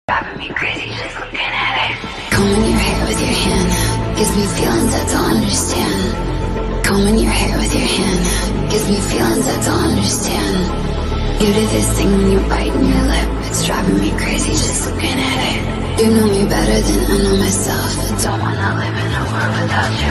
Driving me crazy just looking at it. Combing your hair with your hand gives me feelings I don't understand. Combing your hair with your hand gives me feelings I don't understand. You do this thing when you're biting your lip. It's driving me crazy just looking at it. You know me better than I know myself. I don't wanna live in a world without you.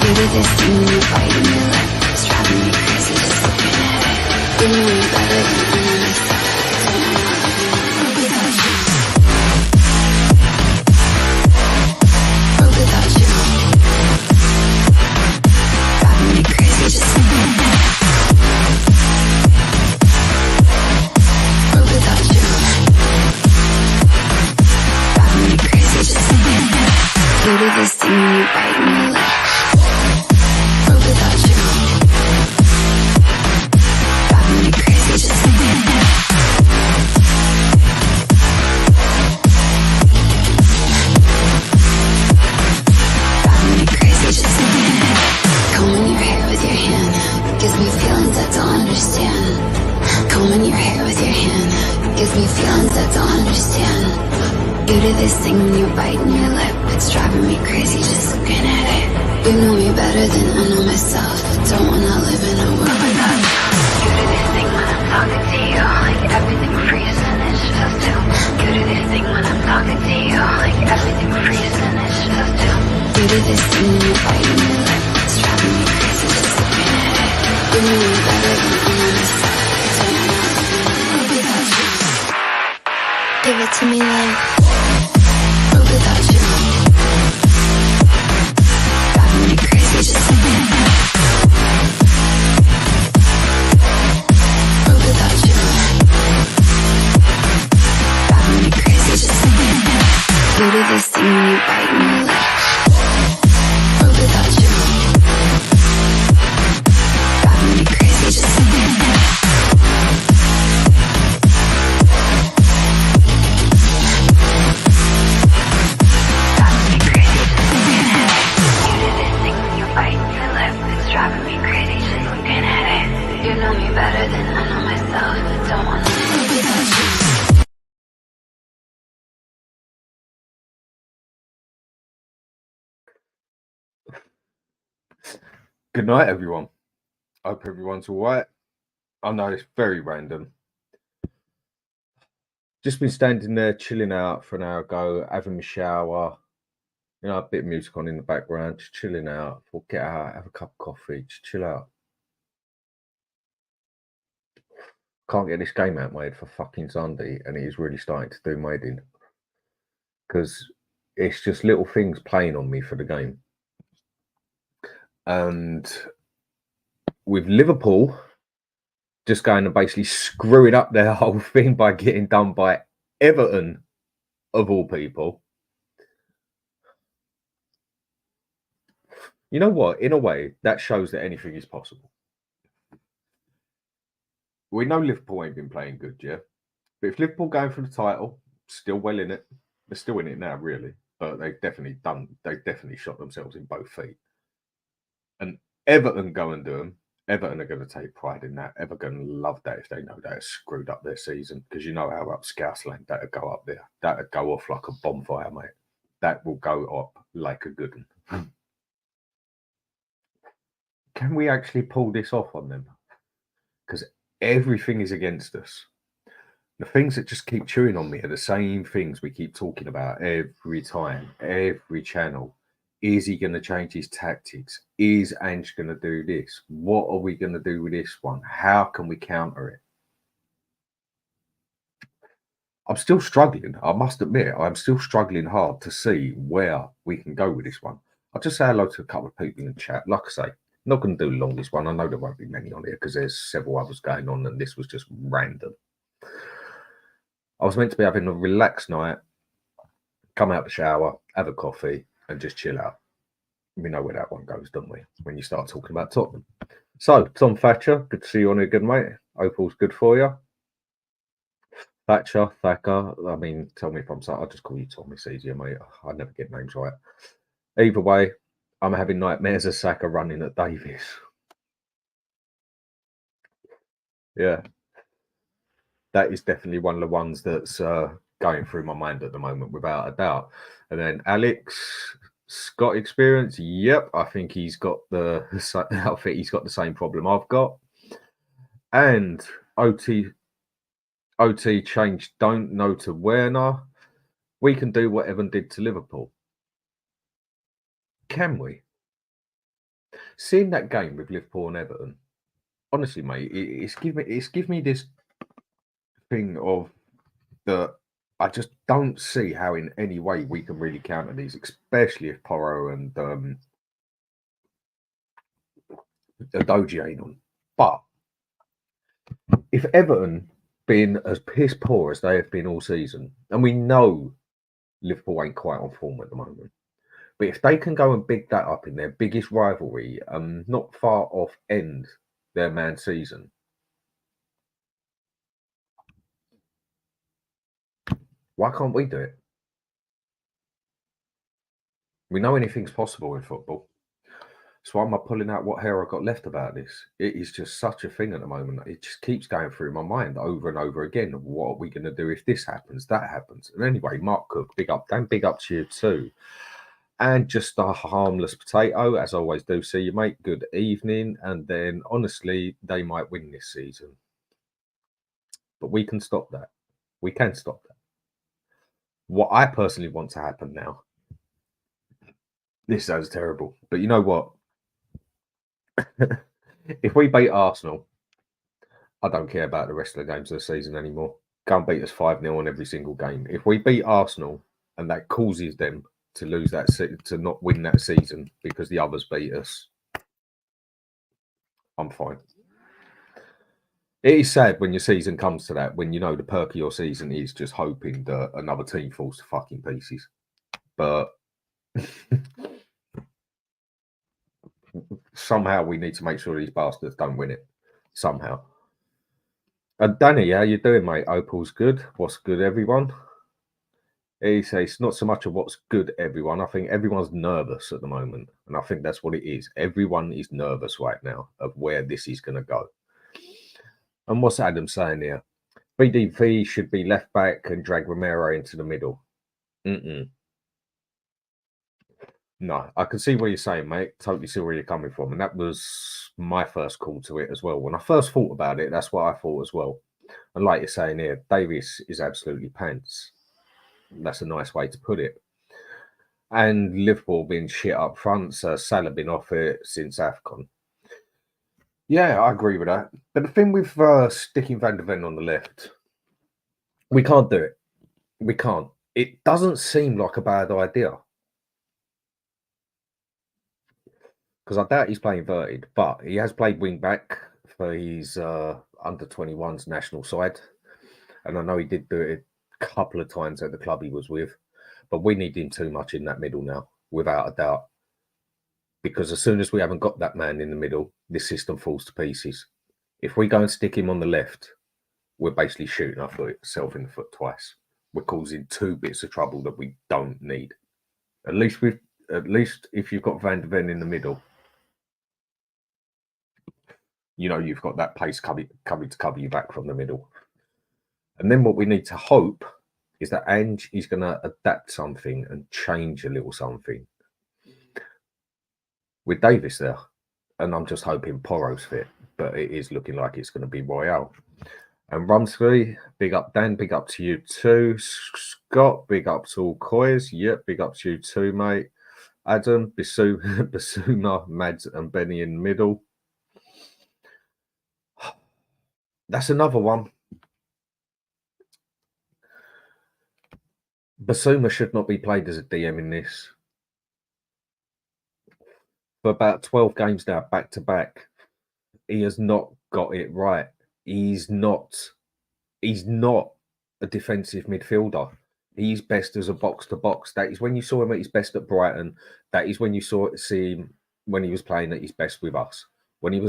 You do this thing when you're biting your lip. It's driving me crazy just looking at it. You know me better than I know myself. I don't wanna live in a world without you. World without you. Driving me crazy just looking at it. World without you. Driving me crazy just looking at it. You do this thing when you're biting your lip. Without you, driving me crazy just looking at it. Driving me crazy just looking at it. Combing your hair with your hand gives me feelings I don't understand. Combing your hair with your hand gives me feelings I don't understand. You do this thing when you're biting your lip. It's driving me crazy just looking at it. You know me better than I know myself. I don't wanna live in a world without you. You do this thing when I'm talking to you, like everything freezes and it's just you. You do this thing when I'm talking to you, like everything freezes and it's just you. You do this thing when you're biting your lip. It's driving me crazy just looking at it. You know me better than I know myself. I don't wanna live in a world without you. Give it to me like world without you. Driving me crazy just looking at it. World without you. Driving me crazy just looking at it. You do this thing when you're biting your lip. World without you. Driving me crazy just looking at it. Driving me crazy just looking at it. You know me better than I know myself. I don't wanna live without you. Good night, everyone. I hope everyone's all right. I know it's very random. Just been standing there chilling out for an hour ago, having a shower. You know, a bit of music on in the background, just chilling out. Thought, get out, have a cup of coffee, just chill out. Can't get this game out made for fucking Sunday, and it is really starting to do my head in. Because it's just little things playing on me for the game. And with Liverpool just going to basically screw it up their whole thing by getting done by Everton, of all people. You know what? In a way, that shows that anything is possible. We know Liverpool ain't been playing good, yeah? But if Liverpool going for the title, still well in it. They're still in it now, really. But they've definitely shot themselves in both feet. And Everton go and do them. Everton are going to take pride in that. Everton going to love that if they know that it's screwed up their season. Because you know how up Scousland that would go up there. That would go off like a bonfire, mate. That will go up like a good one. Can we actually pull this off on them? Because everything is against us. The things that just keep chewing on me are the same things we keep talking about every time, every channel. Is he going to change his tactics? Is Ange going to do this? What are we going to do with this one? How can we counter it? I'm still struggling. I must admit, I'm still struggling hard to see where we can go with this one. I'll just say hello to a couple of people in the chat. Like I say, not going to do long this one. I know there won't be many on here because there's several others going on and this was just random. I was meant to be having a relaxed night, come out the shower, have a coffee and just chill out. We know where that one goes, don't we? When you start talking about Tottenham. So, Tom Thatcher, good to see you on here, good mate. Hope all's good for you. Thatcher, Thacker, I mean, tell me if I'm sorry. I'll just call you Tom, it's easier, mate. I never get names right. Either way, I'm having nightmares of Saka running at Davies. Yeah. That is definitely one of the ones that's going through my mind at the moment, without a doubt. And then Alex, Scott experience. Yep, I think he's got the. I think he's got the same problem I've got. And OT changed. Don't know to Werner. We can do what Evan did to Liverpool. Can we? Seeing that game with Liverpool and Everton, honestly, mate, it's given me this thing of that I just don't see how in any way we can really counter these, especially if Porro and Doji ain't on. But if Everton been as piss poor as they have been all season, and we know Liverpool ain't quite on form at the moment, but if they can go and big that up in their biggest rivalry, not far off end their Man season, why can't we do it? We know anything's possible in football. So why am I pulling out what hair I got left about this? It is just such a thing at the moment. It just keeps going through my mind over and over again. What are we going to do if this happens, that happens? And anyway, Mark Cook, big up, Dan, big up to you too. And just a harmless potato, as I always do. See you, mate. Good evening. And then, honestly, they might win this season. But we can stop that. We can stop that. What I personally want to happen now, this sounds terrible, but you know what? If we beat Arsenal, I don't care about the rest of the games of the season anymore. Go and beat us 5-0 on every single game. If we beat Arsenal and that causes them to lose that to not win that season because the others beat us, I'm fine. It is sad when your season comes to that, when you know the perk of your season is just hoping that another team falls to fucking pieces. But somehow we need to make sure these bastards don't win it. Somehow. And Danny, how you doing, mate? Opal's good. What's good, everyone? He says it's not so much of what's good, everyone. I think everyone's nervous at the moment. And I think that's what it is. Everyone is nervous right now of where this is going to go. And what's Adam saying here? BDP should be left back and drag Romero into the middle. No, I can see what you're saying, mate. Totally see where you're coming from. And that was my first call to it as well. When I first thought about it, that's what I thought as well. And like you're saying here, Davies is absolutely pants. That's a nice way to put it. And Liverpool being shit up front, so Salah been off it since AFCON. Yeah, I agree with that. But the thing with sticking Van der Ven on the left, we can't do it. We can't. It doesn't seem like a bad idea. Because I doubt he's playing inverted, but he has played wing back for his under 21s national side. And I know he did do it a couple of times at the club he was with. But we need him too much in that middle now, without a doubt. Because as soon as we haven't got that man in the middle, this system falls to pieces. If we go and stick him on the left, we're basically shooting ourselves in the foot twice. We're causing 2 bits of trouble that we don't need. At least if you've got Van der Ven in the middle, you know you've got that pace coming to cover you back from the middle. And then what we need to hope is that Ange is going to adapt something and change a little something with Davis there. And I'm just hoping Porro's fit, but it is looking like it's going to be Royale. And Rumsford, big up Dan, big up to you too. Scott, big up to all Coys. Yep, big up to you too, mate. Adam, Basuma, Mads and Benny in the middle. That's another one. Basuma should not be played as a DM in this. For about 12 games now, back to back, he has not got it right. He's not a defensive midfielder. He's best as a box to box. That is when you saw him at his best at Brighton. That is when you see him when he was playing at his best with us. When he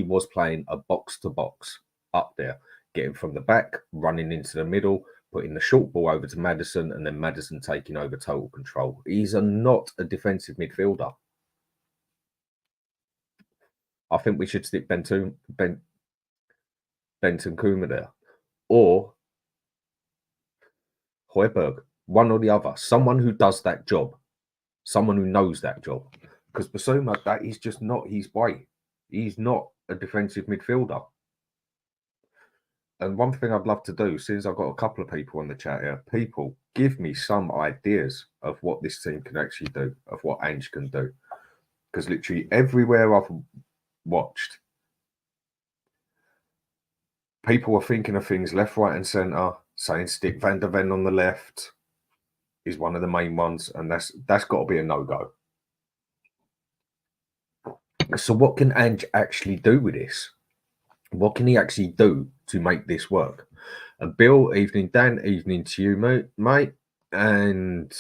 was playing a box to box up there, getting from the back, running into the middle, putting the short ball over to Maddison, and then Maddison taking over total control. He's not a defensive midfielder. I think we should stick Benton Kuma there, or Højbjerg, one or the other. Someone who does that job, someone who knows that job. Because Bissouma, that is just not his way. He's not a defensive midfielder. And one thing I'd love to do, since I've got a couple of people on the chat here, people, give me some ideas of what this team can actually do, of what Ange can do. Because literally everywhere I've watched, people are thinking of things left, right, and centre, saying stick Van der Ven on the left is one of the main ones, and that's got to be a no-go. So what can Ange actually do with this? What can he actually do to make this work? And Bill, evening Dan, evening to you, mate. And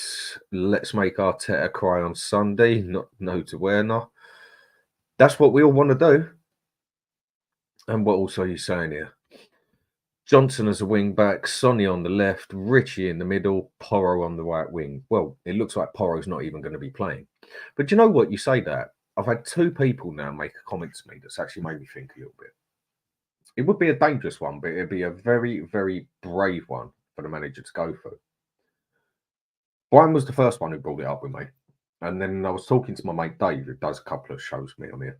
let's make Arteta cry on Sunday. No to Werner. That's what we all want to do. And what else are you saying here? Johnson as a wing back, Sonny on the left, Richie in the middle, Porro on the right wing. Well, it looks like Porro's not even going to be playing. But you know what? You say that. I've had two people now make a comment to me that's actually made me think a little bit. It would be a dangerous one, but it'd be a very, very brave one for the manager to go through. Brian was the first one who brought it up with me. And then I was talking to my mate Dave, who does a couple of shows with me on here.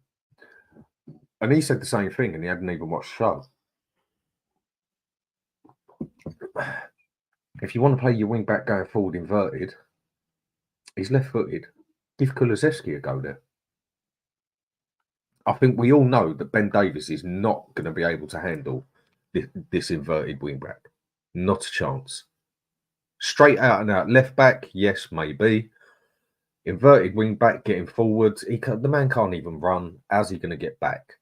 And he said the same thing, and he hadn't even watched the show. If you want to play your wing back going forward inverted, he's left-footed. Give Kulusevski a go there. I think we all know that Ben Davies is not going to be able to handle this inverted wing back. Not a chance. Straight out and out left back, yes, maybe. Inverted wing back, getting forwards. The man can't even run. How's he going to get back?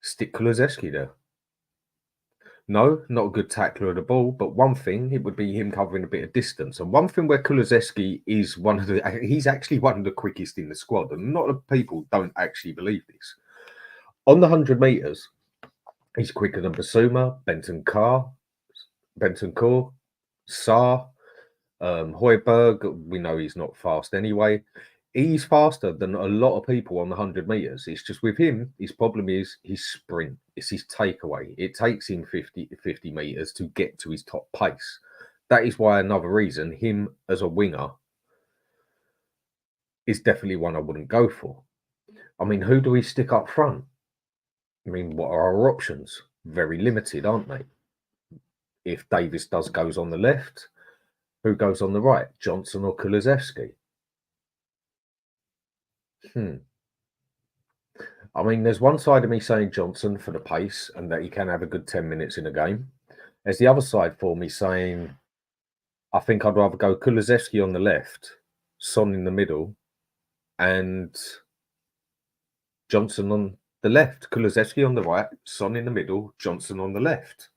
Stick Kulusevski there. No, not a good tackler of the ball, but one thing, it would be him covering a bit of distance. And one thing where Kulusevski is he's actually one of the quickest in the squad, and a lot of people don't actually believe this. On the 100 metres, he's quicker than Bissouma, Bentancur, Sarr, Højbjerg. We know he's not fast anyway. He's faster than a lot of people on the 100 metres. It's just with him, his problem is his sprint. It's his takeaway. It takes him 50 metres to get to his top pace. That is why another reason, him as a winger is definitely one I wouldn't go for. I mean, who do we stick up front? I mean, what are our options? Very limited, aren't they? If Davies goes on the left, who goes on the right? Johnson or Kulusevski? I mean, there's one side of me saying Johnson for the pace and that he can have a good 10 minutes in a game. There's the other side for me saying, I think I'd rather go Kulusevski on the left, Son in the middle, and Johnson on the left. Kulusevski on the right, Son in the middle, Johnson on the left.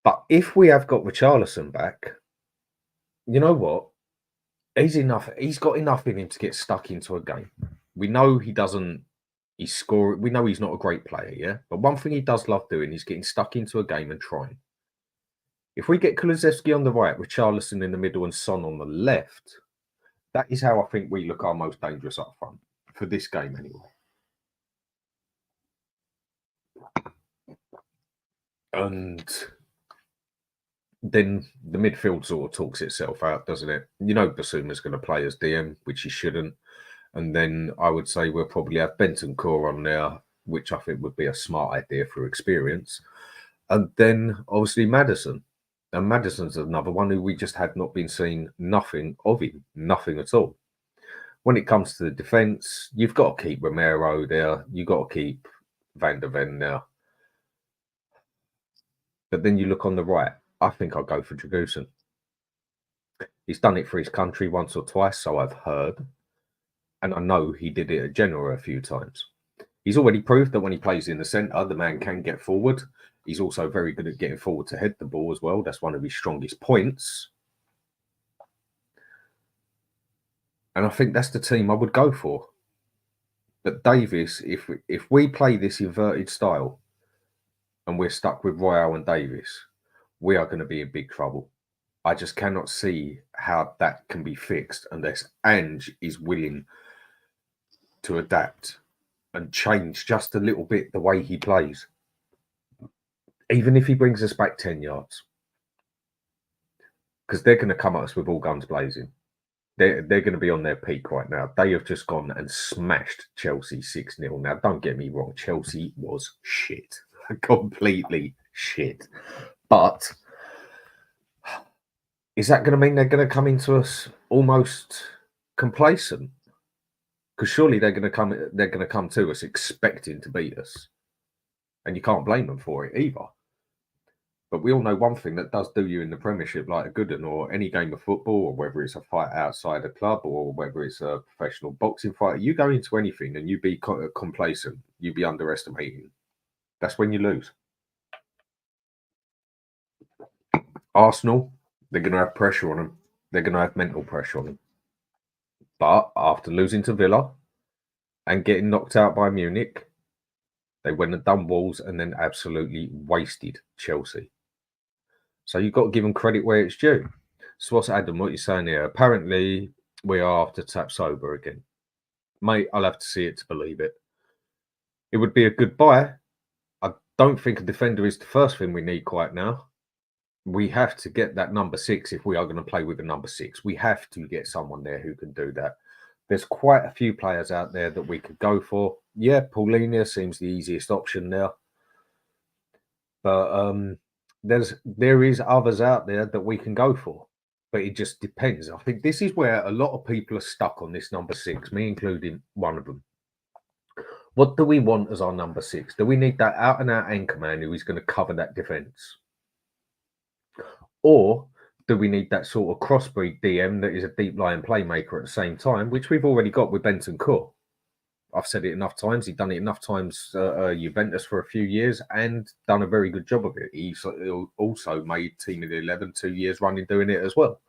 But if we have got Richarlison back, you know what? He's got enough in him to get stuck into a game. We know we know he's not a great player, yeah? But one thing he does love doing is getting stuck into a game and trying. If we get Kulusevski on the right, Richarlison in the middle and Son on the left, that is how I think we look our most dangerous up front. For this game anyway. And then the midfield sort of talks itself out, doesn't it? You know Bissouma's going to play as DM, which he shouldn't. And then I would say we'll probably have Bentancur on there, which I think would be a smart idea for experience. And then obviously Maddison. And Maddison's another one who we just had not been seeing nothing of him, nothing at all. When it comes to the defence, you've got to keep Romero there. You've got to keep Van der Ven there. But then you look on the right. I think I'll go for Dragusin. He's done it for his country once or twice, so I've heard. And I know he did it at Genoa a few times. He's already proved that when he plays in the centre, the man can get forward. He's also very good at getting forward to head the ball as well. That's one of his strongest points. And I think that's the team I would go for. But Davies, if we play this inverted style and we're stuck with Royale and Davies, we are going to be in big trouble. I just cannot see how that can be fixed unless Ange is willing to adapt and change just a little bit the way he plays. Even if he brings us back 10 yards. Because they're going to come at us with all guns blazing. They're going to be on their peak right now. They have just gone and smashed Chelsea 6-0. Now, don't get me wrong. Chelsea was shit. Completely shit. But is that going to mean they're going to come into us almost complacent? Because surely they're going to come to us expecting to beat us. And you can't blame them for it either. But we all know one thing that does do you in the Premiership, like a good one, or any game of football, or whether it's a fight outside a club, or whether it's a professional boxing fight, you go into anything and you be complacent, you be underestimating. That's when you lose. Arsenal, they're going to have pressure on them. They're going to have mental pressure on them. But after losing to Villa and getting knocked out by Munich, they went and done Wolves and then absolutely wasted Chelsea. So you've got to give them credit where it's due. So what's Adam, what you're saying here? Apparently, we are after tap sober again. Mate, I'll have to see it to believe it. It would be a good buy. I don't think a defender is the first thing we need quite now. We have to get that number 6 if we are going to play with a number 6. We have to get someone there who can do that. There's quite a few players out there that we could go for. Yeah, Paulinho seems the easiest option now. But there is others out there that we can go for. But it just depends. I think this is where a lot of people are stuck on this number 6, me including one of them. What do we want as our number 6? Do we need that out-and-out anchor man who is going to cover that defence? Or do we need that sort of crossbreed DM that is a deep-lying playmaker at the same time, which we've already got with Bentancur? I've said it enough times. He's done it enough times Juventus for a few years and done a very good job of it. He's also made Team of the 11 2 years running doing it as well.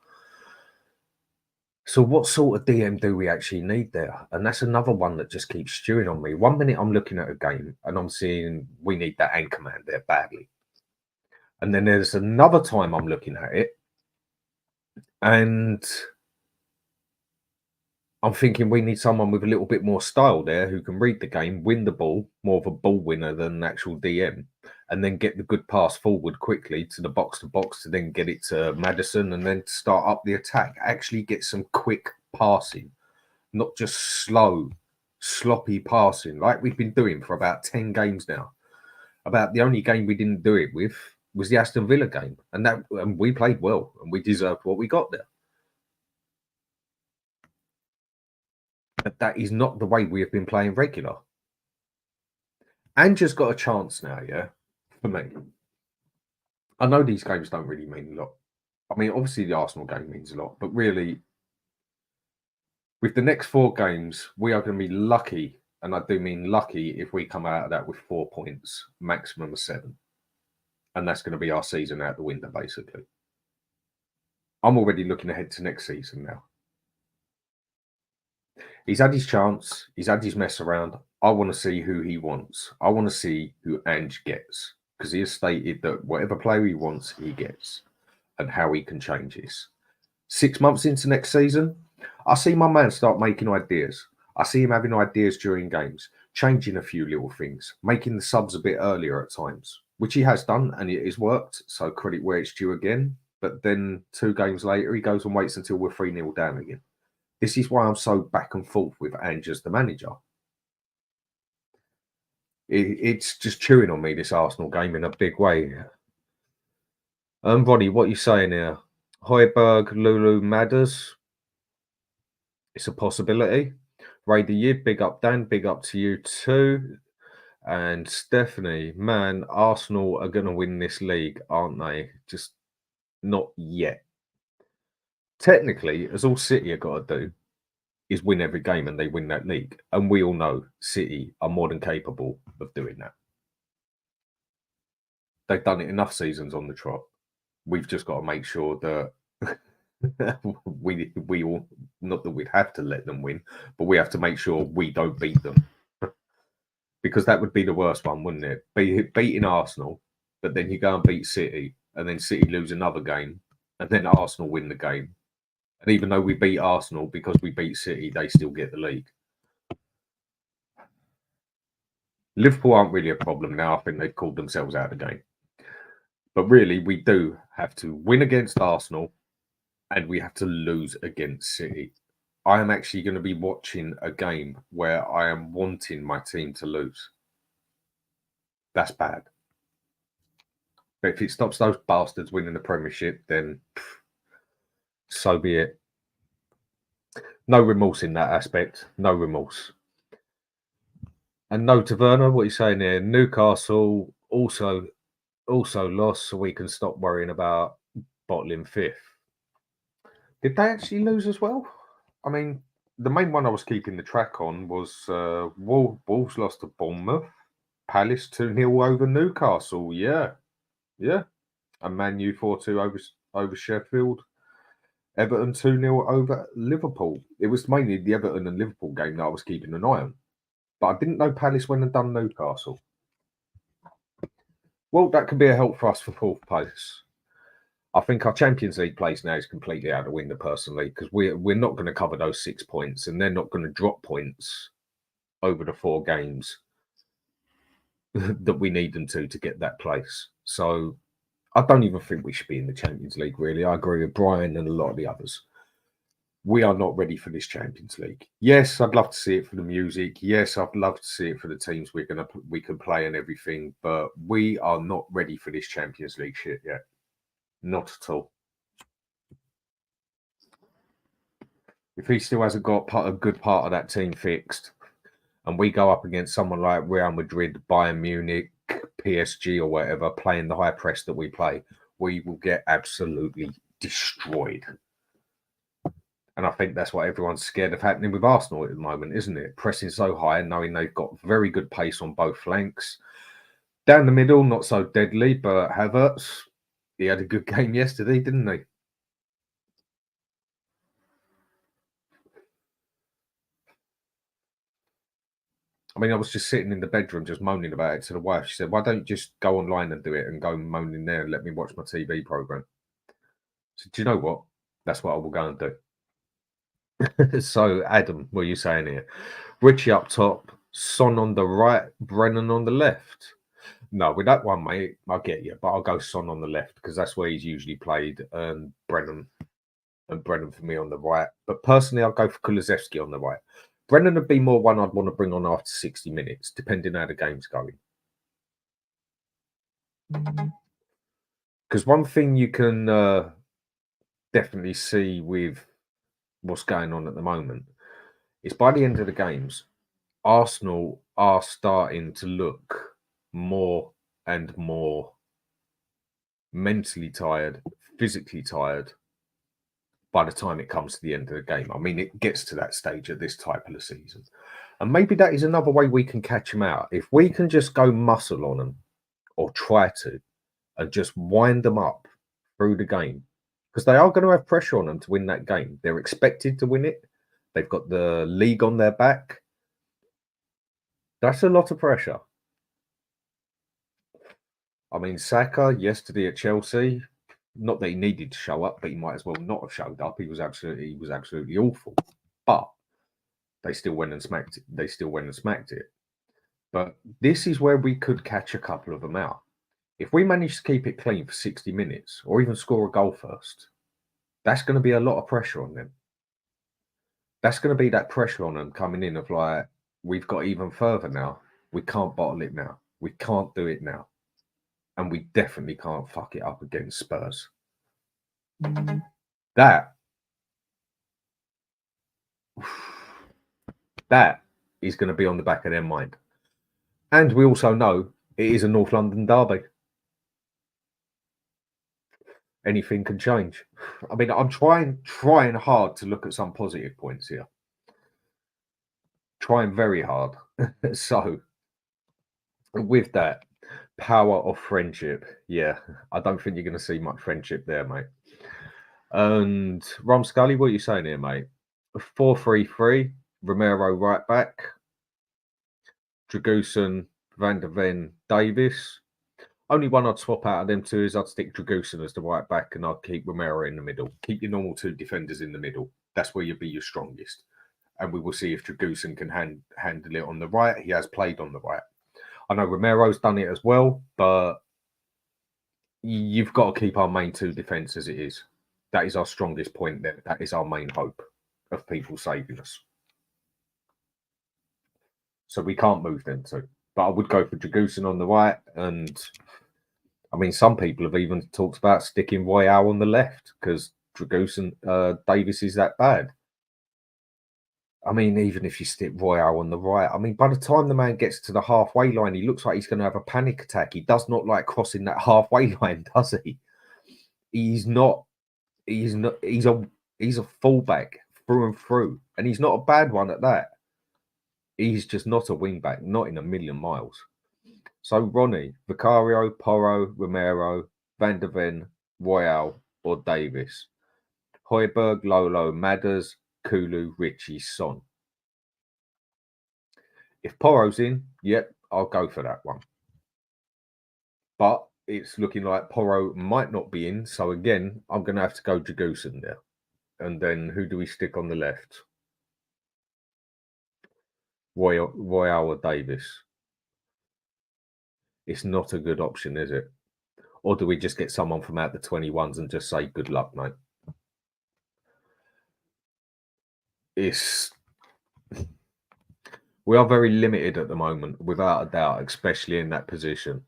So what sort of DM do we actually need there? And that's another one that just keeps stewing on me. 1 minute I'm looking at a game and I'm seeing we need that anchor man there badly. And then there's another time I'm looking at it and I'm thinking we need someone with a little bit more style there who can read the game, win the ball, more of a ball winner than an actual DM, and then get the good pass forward quickly to the box to then get it to Maddison and then start up the attack. Actually get some quick passing, not just slow, sloppy passing like we've been doing for about 10 games now. About the only game we didn't do it with was the Aston Villa game, and we played well and we deserved what we got there. But that is not the way we have been playing regular. Ange's got a chance now, yeah, for me. I know these games don't really mean a lot. I mean, obviously the Arsenal game means a lot, but really, with the next 4 games, we are going to be lucky, and I do mean lucky, if we come out of that with 4 points, maximum of 7. And that's going to be our season out the window, basically. I'm already looking ahead to next season now. He's had his chance. He's had his mess around. I want to see who he wants. I want to see who Ange gets, because he has stated that whatever player he wants, he gets, and how he can change this. 6 months into next season, I see my man start making ideas. I see him having ideas during games, changing a few little things, making the subs a bit earlier at times, which he has done, and it has worked. So credit where it's due again. But then 2 games later, he goes and waits until we're 3-0 down again. This is why I'm so back and forth with Ange as the manager. It's just chewing on me, this Arsenal game, in a big way. Roddy, what are you saying here? Højbjerg, Lulu Madders. It's a possibility. Ray the Yid, big up Dan, big up to you too. And Stephanie, man, Arsenal are going to win this league, aren't they? Just not yet. Technically, as all City have got to do is win every game and they win that league. And we all know City are more than capable of doing that. They've done it enough seasons on the trot. We've just got to make sure that we all, not that we'd have to let them win, but we have to make sure we don't beat them. Because that would be the worst one, wouldn't it? Beating Arsenal, but then you go and beat City, and then City lose another game, and then Arsenal win the game. And even though we beat Arsenal, because we beat City, they still get the league. Liverpool aren't really a problem now. I think they've called themselves out of the game. But really, we do have to win against Arsenal and we have to lose against City. I am actually going to be watching a game where I am wanting my team to lose. That's bad. But if it stops those bastards winning the Premiership, then so be it. No remorse in that aspect. No remorse. And no to Werner, what are you saying there? Newcastle also lost, so we can stop worrying about bottling fifth. Did they actually lose as well? I mean, the main one I was keeping the track on was Wolves lost to Bournemouth, Palace 2-0 over Newcastle. Yeah. And Man U 4-2 over Sheffield. Everton 2-0 over Liverpool. It was mainly the Everton and Liverpool game that I was keeping an eye on. But I didn't know Palace went and done Newcastle. Well, that could be a help for us for fourth place. I think our Champions League place now is completely out of the window, personally, because we're not going to cover those 6 points, and they're not going to drop points over the 4 games that we need them to get that place. So I don't even think we should be in the Champions League, really. I agree with Brian and a lot of the others. We are not ready for this Champions League. Yes, I'd love to see it for the music. Yes, I'd love to see it for the teams we can play and everything, but we are not ready for this Champions League shit yet. Not at all. If he still hasn't got a good part of that team fixed, and we go up against someone like Real Madrid, Bayern Munich, PSG or whatever, playing the high press that we play, we will get absolutely destroyed. And I think that's what everyone's scared of happening with Arsenal at the moment, isn't it? Pressing so high, knowing they've got very good pace on both flanks. Down the middle, not so deadly, but Havertz, he had a good game yesterday, didn't he? I mean, I was just sitting in the bedroom just moaning about it to the wife. She said, why don't you just go online and do it and go moaning there and let me watch my TV programme? So, do you know what? That's what I will go and do. So, Adam, what are you saying here? Richie up top, Son on the right, Brennan on the left. No, with that one, mate, I'll get you, but I'll go Son on the left because that's where he's usually played, and Brennan for me on the right. But personally, I'll go for Kulusevski on the right. Brennan would be more one I'd want to bring on after 60 minutes, depending how the game's going. Because one thing you can definitely see with what's going on at the moment is by the end of the games, Arsenal are starting to look more and more mentally tired, physically tired by the time it comes to the end of the game. I mean, it gets to that stage at this type of the season. And maybe that is another way we can catch them out. If we can just go muscle on them or try to and just wind them up through the game, because they are going to have pressure on them to win that game. They're expected to win it. They've got the league on their back. That's a lot of pressure. I mean, Saka yesterday at Chelsea, not that he needed to show up, but he might as well not have showed up. He was absolutely awful. But they still went and smacked it. But this is where we could catch a couple of them out. If we manage to keep it clean for 60 minutes or even score a goal first, that's going to be a lot of pressure on them. That's going to be that pressure on them coming in of like, we've got even further now. We can't bottle it now. We can't do it now. And we definitely can't fuck it up against Spurs. That is going to be on the back of their mind. And we also know it is a North London derby. Anything can change. I mean, I'm trying hard to look at some positive points here. Trying very hard. So, with that, power of friendship. Yeah, I don't think you're going to see much friendship there, mate. And Rom Scully, what are you saying here, mate? 4-3-3, Romero right back, Dragusin, Van der Ven, Davis. Only one I'd swap out of them two is I'd stick Dragusin as the right back and I'd keep Romero in the middle. Keep your normal two defenders in the middle. That's where you'll be your strongest. And we will see if Dragusin can handle it on the right. He has played on the right. I know Romero's done it as well, but you've got to keep our main two defence as it is. That is our strongest point there. That is our main hope of people saving us. So we can't move them two. But I would go for Dragusin on the right. And I mean, some people have even talked about sticking Royale on the left because Dragusin, Davis is that bad. I mean, even if you stick Royale on the right, I mean, by the time the man gets to the halfway line, he looks like he's going to have a panic attack. He does not like crossing that halfway line, does he? He's a fullback through and through. And he's not a bad one at that. He's just not a wing back, not in a million miles. So Ronnie, Vicario, Porro, Romero, Van der Ven, Royale, or Davis. Højbjerg, Lolo, Madders, Kulu, Richie, Son. If Porro's in, yep, I'll go for that one. But it's looking like Porro might not be in. So again, I'm going to have to go Dragusin there. And then who do we stick on the left? Royale or Davis? It's not a good option, is it? Or do we just get someone from out the 21s and just say, good luck, mate? We are very limited at the moment, without a doubt, especially in that position.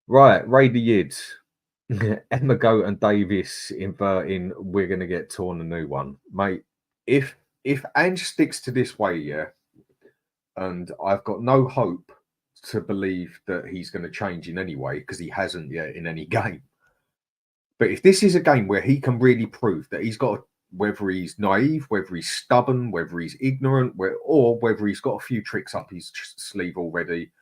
Right, Raider Yids. Emma Goat and Davis inverting, we're going to get torn a new one. Mate, if Ange sticks to this way, yeah, and I've got no hope to believe that he's going to change in any way because he hasn't yet in any game. But if this is a game where he can really prove that he's got, whether he's naive, whether he's stubborn, whether he's ignorant, or whether he's got a few tricks up his sleeve already,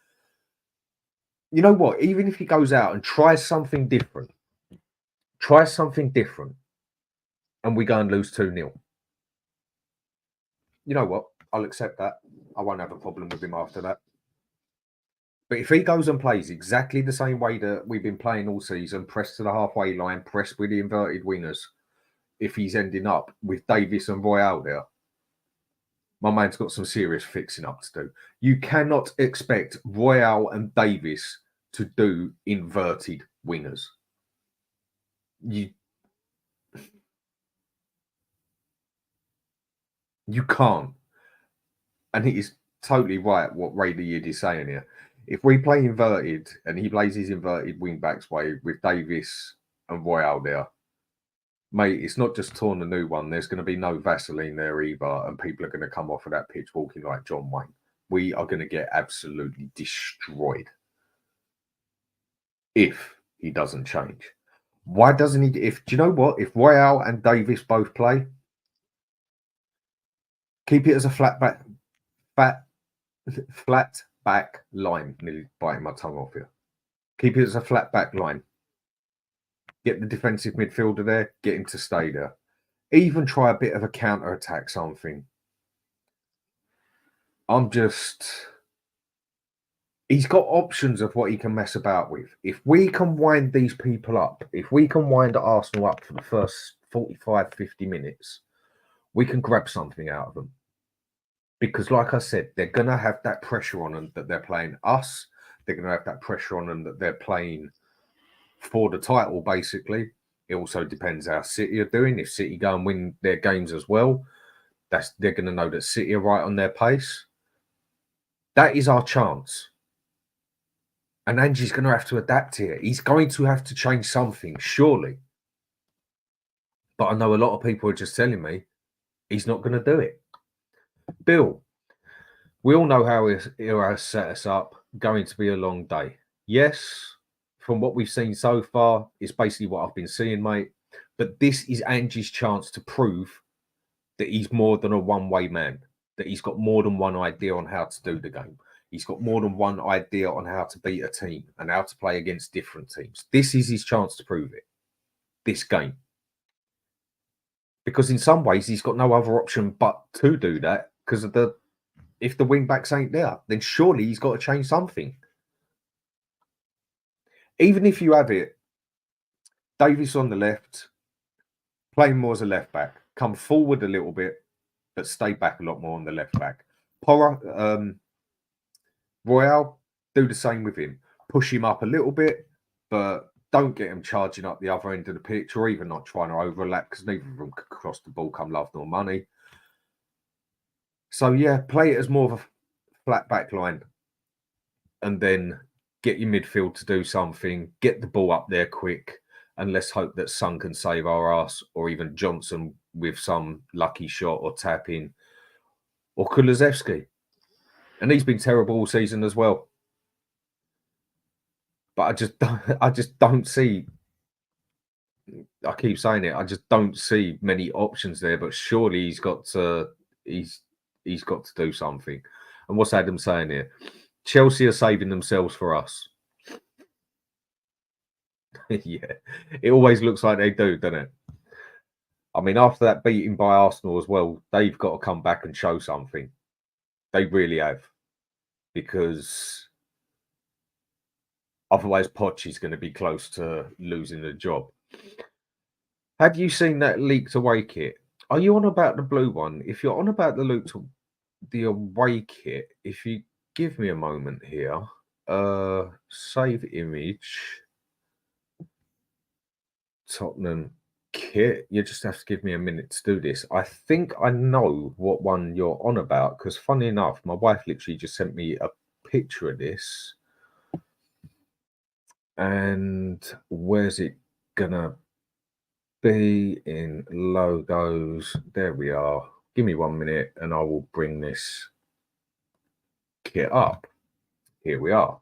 you know what? Even if he goes out and tries something different, and we go and lose 2-0, you know what? I'll accept that. I won't have a problem with him after that. But if he goes and plays exactly the same way that we've been playing all season, press to the halfway line, press with the inverted wingers, if he's ending up with Davis and Royale there, my man's got some serious fixing up to do. You cannot expect Royale and Davis to do inverted wingers. You can't. And he is totally right what Raider Yid is saying here. If we play inverted and he plays his inverted wing backs way with Davis and Royale there, mate, it's not just torn a new one. There's going to be no Vaseline there either, and people are going to come off of that pitch walking like John Wayne. We are going to get absolutely destroyed if he doesn't change. Why doesn't he? Do you know what? If Royale and Davis both play, keep it as a flat back line. Nearly biting my tongue off here. Keep it as a flat back line. Get the defensive midfielder there. Get him to stay there. Even try a bit of a counter attack, something. He's got options of what he can mess about with. If we can wind these people up, if we can wind Arsenal up for the first 45, 50 minutes, we can grab something out of them. Because like I said, they're going to have that pressure on them that they're playing us. They're going to have that pressure on them that they're playing for the title, basically. It also depends how City are doing. If City go and win their games as well, they're going to know that City are right on their pace. That is our chance. And Ange's going to have to adapt here. He's going to have to change something, surely. But I know a lot of people are just telling me he's not going to do it. Bill, we all know how he has set us up. Going to be a long day. Yes, from what we've seen so far, it's basically what I've been seeing, mate. But this is Ange's chance to prove that he's more than a one-way man, that he's got more than one idea on how to do the game. He's got more than one idea on how to beat a team and how to play against different teams. This is his chance to prove it, this game. Because in some ways, he's got no other option but to do that, because of if the wing backs ain't there, then surely he's got to change something. even if you have it, Davies on the left, play more as a left back, come forward a little bit, but stay back a lot more on the left back. Royale, do the same with him. Push him up a little bit, but don't get him charging up the other end of the pitch or even not trying to overlap because neither of them could cross the ball come love nor money. So, yeah, play it as more of a flat back line and then get your midfield to do something, get the ball up there quick, and let's hope that Son can save our ass or even Johnson with some lucky shot or tap in or Kulusevski. And he's been terrible all season as well. But I just don't see. I keep saying it. I just don't see many options there. But surely he's got to do something. And what's Adam saying here? Chelsea are saving themselves for us. Yeah, it always looks like they do, doesn't it? I mean, after that beating by Arsenal as well, they've got to come back and show something. They really have, because otherwise Poch is going to be close to losing the job. Have you seen that leaked away kit? Are you on about the blue one? If you're on about the away kit, if you give me a moment here, save image, Tottenham kit. You just have to give me a minute to do this. I think I know what one you're on about, because funny enough, my wife literally just sent me a picture of this. And where's it gonna be in logos? There we are. Give me 1 minute and I will bring this kit up. Here we are.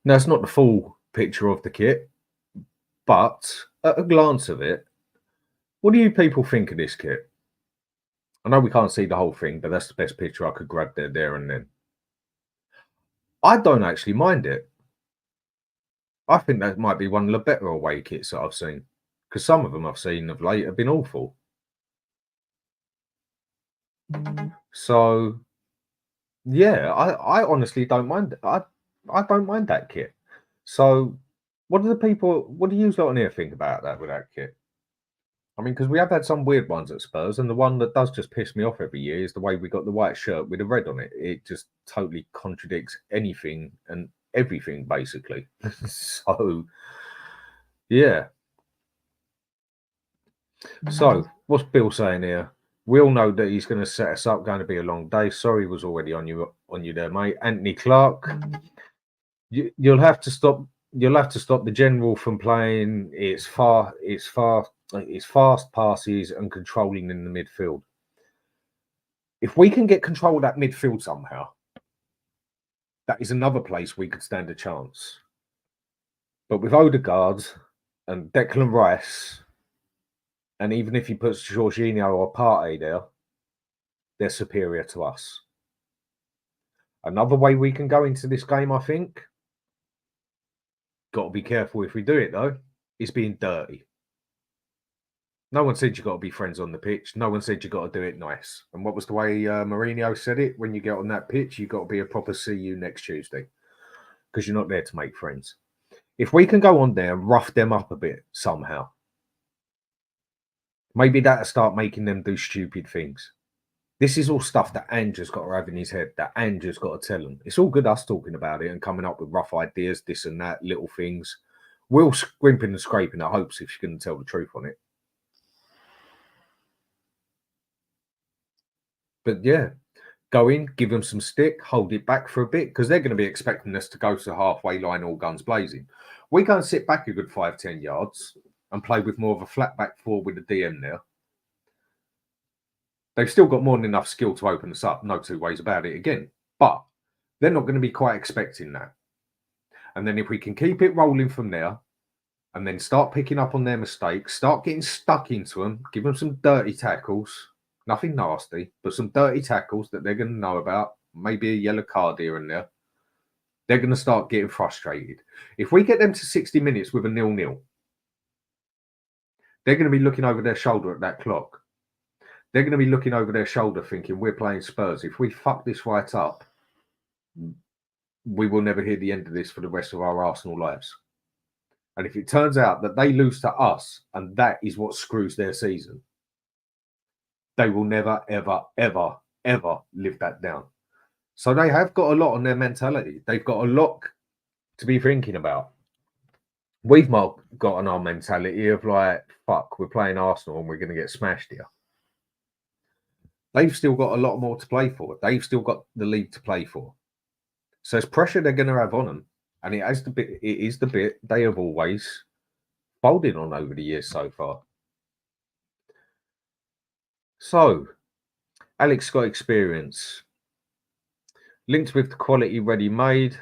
Now, it's not the full picture of the kit, but at a glance of it, what do you people think of this kit? I know we can't see the whole thing, but that's the best picture I could grab there and then. I don't actually mind it. I think that might be one of the better away kits that I've seen, because some of them I've seen of late have been awful. So, yeah, I honestly don't mind. I don't mind that kit. So, what do you lot on here think about that with that kit? I mean, because we have had some weird ones at Spurs, and the one that does just piss me off every year is the way we got the white shirt with the red on it. It just totally contradicts anything and everything, basically. So, yeah. So, what's Bill saying here? We all know that he's going to set us up. Going to be a long day. Sorry, was already on you there, mate. Anthony Clark, you'll have to stop. You'll have to stop the general from playing. It's fast passes and controlling in the midfield. If we can get control of that midfield somehow, that is another place we could stand a chance. But with Odegaard and Declan Rice, and even if he puts Jorginho or Partey there, they're superior to us. Another way we can go into this game, I think, got to be careful if we do it though, is being dirty. No one said you got to be friends on the pitch. No one said you got to do it nice. And what was the way Mourinho said it? When you get on that pitch, you got to be a proper see you next Tuesday, because you're not there to make friends. If we can go on there and rough them up a bit somehow, maybe that'll start making them do stupid things. This is all stuff that Ange has got to have in his head, that Ange has got to tell them. It's all good us talking about it and coming up with rough ideas, this and that, little things. We'll scrimping and scraping our hopes if you're going to tell the truth on it. But yeah, go in, give them some stick, hold it back for a bit, because they're going to be expecting us to go to the halfway line all guns blazing. We go and sit back a good 5-10 yards and play with more of a flat back four with a DM there. They've still got more than enough skill to open us up, no two ways about it again. But they're not going to be quite expecting that. And then if we can keep it rolling from there and then start picking up on their mistakes, start getting stuck into them, give them some dirty tackles, nothing nasty, but some dirty tackles that they're going to know about, maybe a yellow card here and there, they're going to start getting frustrated. If we get them to 60 minutes with a 0-0, they're going to be looking over their shoulder at that clock. They're going to be looking over their shoulder thinking, we're playing Spurs. If we fuck this right up, we will never hear the end of this for the rest of our Arsenal lives. And if it turns out that they lose to us and that is what screws their season, they will never, ever, ever, ever live that down. So they have got a lot on their mentality. They've got a lot to be thinking about. We've not got on our mentality of like, fuck, we're playing Arsenal and we're going to get smashed here. They've still got a lot more to play for. They've still got the league to play for. So it's pressure they're going to have on them. And it is the bit they have always folded on over the years so far. So, Alex got experience. Linked with the quality ready-made,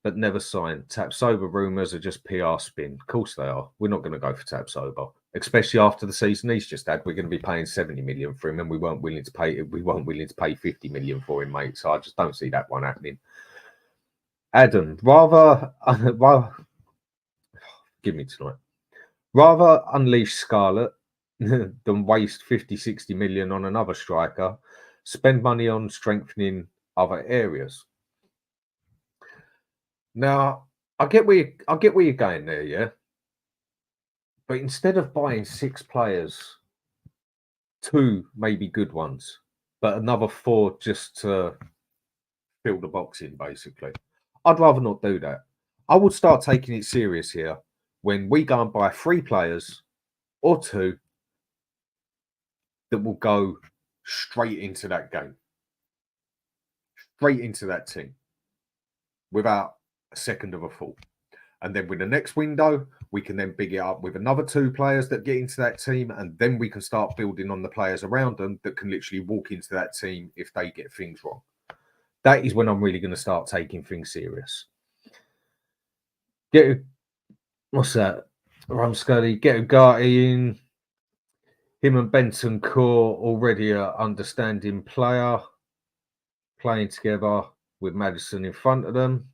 but never signed. Tapsoba rumours are just PR spin. Of course they are. We're not going to go for Tapsoba, especially after the season he's just had. We're going to be paying 70 million for him, and we weren't willing to pay 50 million for him, mate. So I just don't see that one happening. Adam, rather give me tonight. Rather unleash Scarlet than waste 50, 60 million on another striker. Spend money on strengthening other areas. Now, I get where you're going there, yeah. But instead of buying 6 players, 2 maybe good ones, but another 4 just to fill the box in, basically, I'd rather not do that. I would start taking it serious here when we go and buy 3 players or 2 that will go straight into that game, straight into that team, without a second of a thought. And then with the next window, we can then big it up with another 2 players that get into that team. And then we can start building on the players around them that can literally walk into that team if they get things wrong. That is when I'm really going to start taking things serious. What's that? Rumscully, get Ugarte in. Him and Benton Core already an understanding player. Playing together with Maddison in front of them.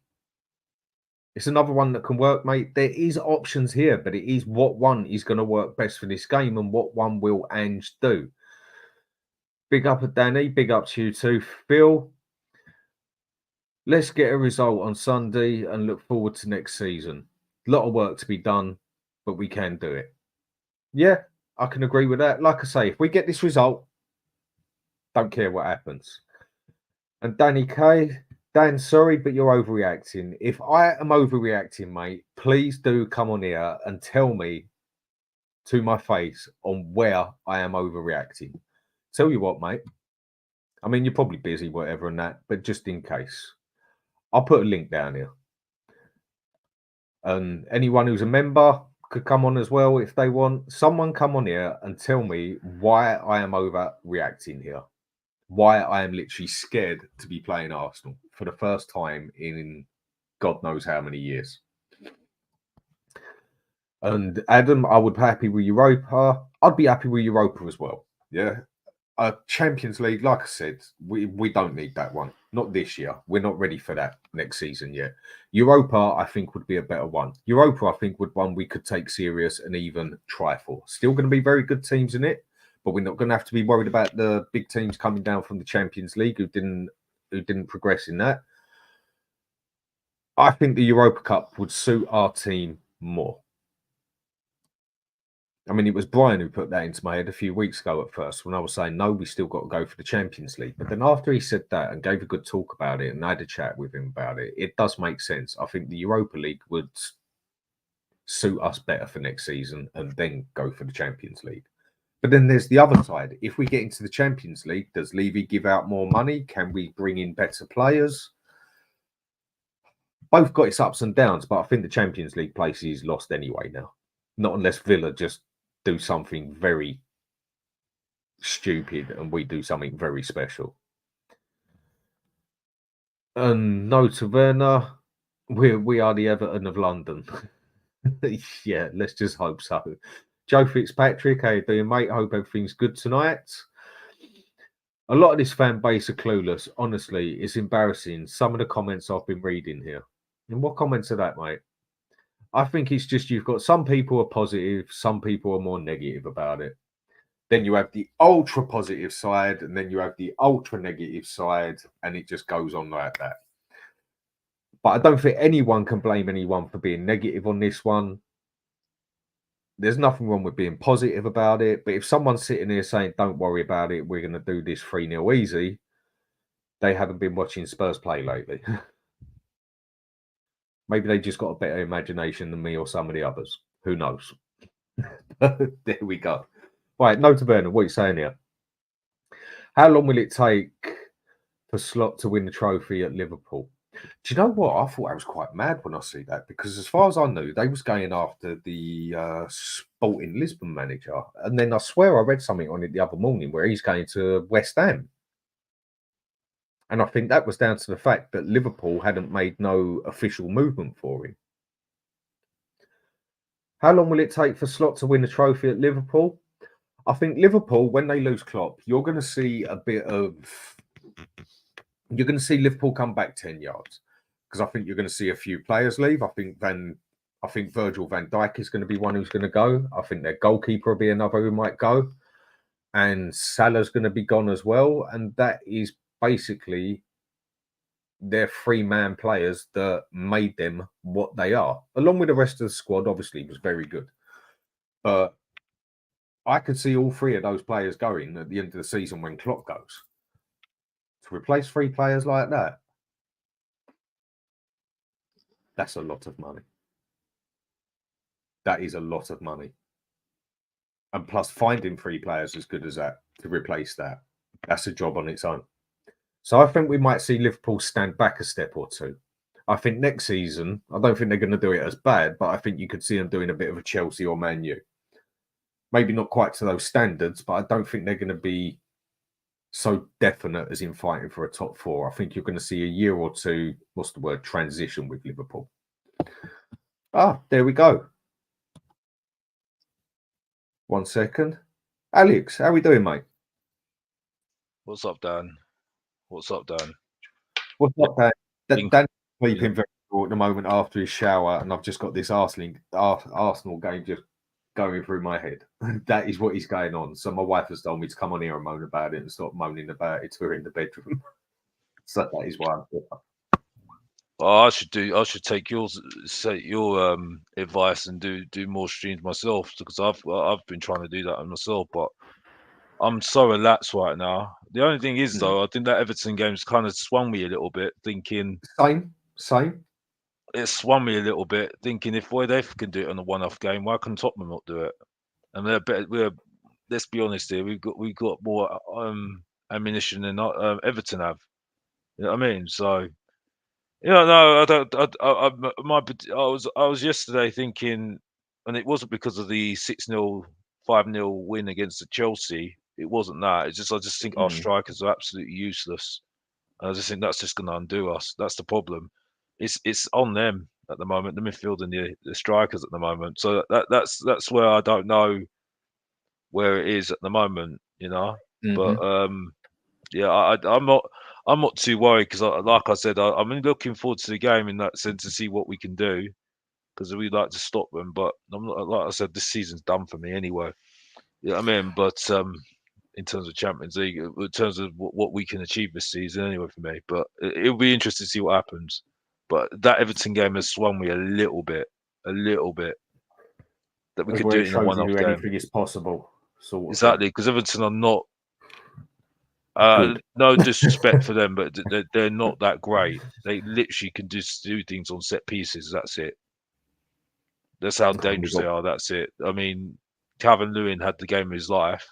It's another one that can work, mate. There is options here, but it is what one is going to work best for this game and what one will Ange do. Big up at Danny. Big up to you too, Phil. Let's get a result on Sunday and look forward to next season. A lot of work to be done, but we can do it. Yeah, I can agree with that. Like I say, if we get this result, don't care what happens. And Danny K, Dan, sorry, but you're overreacting. If I am overreacting, mate, please do come on here and tell me to my face on where I am overreacting. Tell you what, mate. I mean, you're probably busy, whatever, and that, but just in case, I'll put a link down here. And anyone who's a member could come on as well if they want. Someone come on here and tell me why I am overreacting here. Why I am literally scared to be playing Arsenal for the first time in God knows how many years. And Adam, I would be happy with Europa. I'd be happy with Europa as well. Yeah. Champions League, like I said, we don't need that one. Not this year. We're not ready for that next season yet. Europa, I think, would be a better one. Europa, I think, would one we could take serious and even try for. Still going to be very good teams in it, but we're not going to have to be worried about the big teams coming down from the Champions League who didn't progress in that. I think the Europa Cup would suit our team more. I mean, it was Brian who put that into my head a few weeks ago at first when I was saying, no, we still got to go for the Champions League. But then after he said that and gave a good talk about it and I had a chat with him about it, it does make sense. I think the Europa League would suit us better for next season and then go for the Champions League. But then there's the other side. If we get into the Champions League, does Levy give out more money? Can we bring in better players? Both got its ups and downs, but I think the Champions League place is lost anyway now. Not unless Villa just do something very stupid and we do something very special. And no, Taverna, we are the Everton of London. Yeah, let's just hope so. Joe Fitzpatrick, how you doing, mate? Hope everything's good tonight. A lot of this fan base are clueless. Honestly, it's embarrassing. Some of the comments I've been reading here. And what comments are that, mate? I think it's just you've got some people are positive, some people are more negative about it. Then you have the ultra positive side, and then you have the ultra negative side, and it just goes on like that. But I don't think anyone can blame anyone for being negative on this one. There's nothing wrong with being positive about it. But if someone's sitting here saying, don't worry about it, we're going to do this 3-0 easy, they haven't been watching Spurs play lately. Maybe they just got a better imagination than me or some of the others. Who knows? There we go. Right, Nota Bene, what are you saying here? How long will it take for Slot to win the trophy at Liverpool? Do you know what? I thought I was quite mad when I see that, because as far as I knew, they was going after the Sporting Lisbon manager. And then I swear I read something on it the other morning where he's going to West Ham. And I think that was down to the fact that Liverpool hadn't made no official movement for him. How long will it take for Slot to win the trophy at Liverpool? I think Liverpool, when they lose Klopp, you're going to see a bit of... You're going to see Liverpool come back 10 yards, because I think you're going to see a few players leave. I think Virgil van Dijk is going to be one who's going to go. I think their goalkeeper will be another who might go. And Salah's going to be gone as well. And that is basically their 3-man players that made them what they are. Along with the rest of the squad, obviously, was very good. But I could see all 3 of those players going at the end of the season when Klopp goes. To replace 3 players like that, that's a lot of money. That is a lot of money. And plus finding 3 players as good as that to replace that, that's a job on its own. So I think we might see Liverpool stand back a step or 2. I think next season, I don't think they're going to do it as bad, but I think you could see them doing a bit of a Chelsea or Man U. Maybe not quite to those standards, but I don't think they're going to be so definite as in fighting for a top 4. I think you're going to see a year or 2, transition with Liverpool. There we go. 1 second. Alex, how are we doing, mate? What's up, Dan? What's up, Dan? Dan's sleeping very well at the moment after his shower, and I've just got this Arsenal game just going through my head. That is what is going on. So my wife has told me to come on here and moan about it and stop moaning about it to her in the bedroom. So that is why I'm here. Oh, I should take your advice and do more streams myself, because I've been trying to do that myself, but I'm so relaxed right now. The only thing is, though, I think that Everton game's kind of swung me a little bit, thinking... Same. It swung me a little bit, thinking if they can do it on a one-off game, why can Tottenham not do it? And let's be honest here, we've got more ammunition than Everton have. You know what I mean? So, no, I don't. I was yesterday thinking, and it wasn't because of the 6-0, 5-0 win against the Chelsea. It wasn't that. It's just I just think our strikers are absolutely useless. And I just think that's just going to undo us. That's the problem. It's on them at the moment, the midfield and the strikers at the moment. So that's where I don't know where it is at the moment, But I'm not too worried, because like I said, I'm looking forward to the game in that sense to see what we can do, because we'd like to stop them. But I'm not, like I said, this season's done for me anyway. You know what I mean? But in terms of Champions League, in terms of what we can achieve this season anyway for me. But it'll be interesting to see what happens. But that Everton game has swung me a little bit, that we could do it in a one-off game. Anything is possible. Exactly, because Everton are not. No disrespect for them, but they're not that great. They literally can just do things on set pieces. That's it. That's how dangerous they are. That's it. I mean, Calvert-Lewin had the game of his life.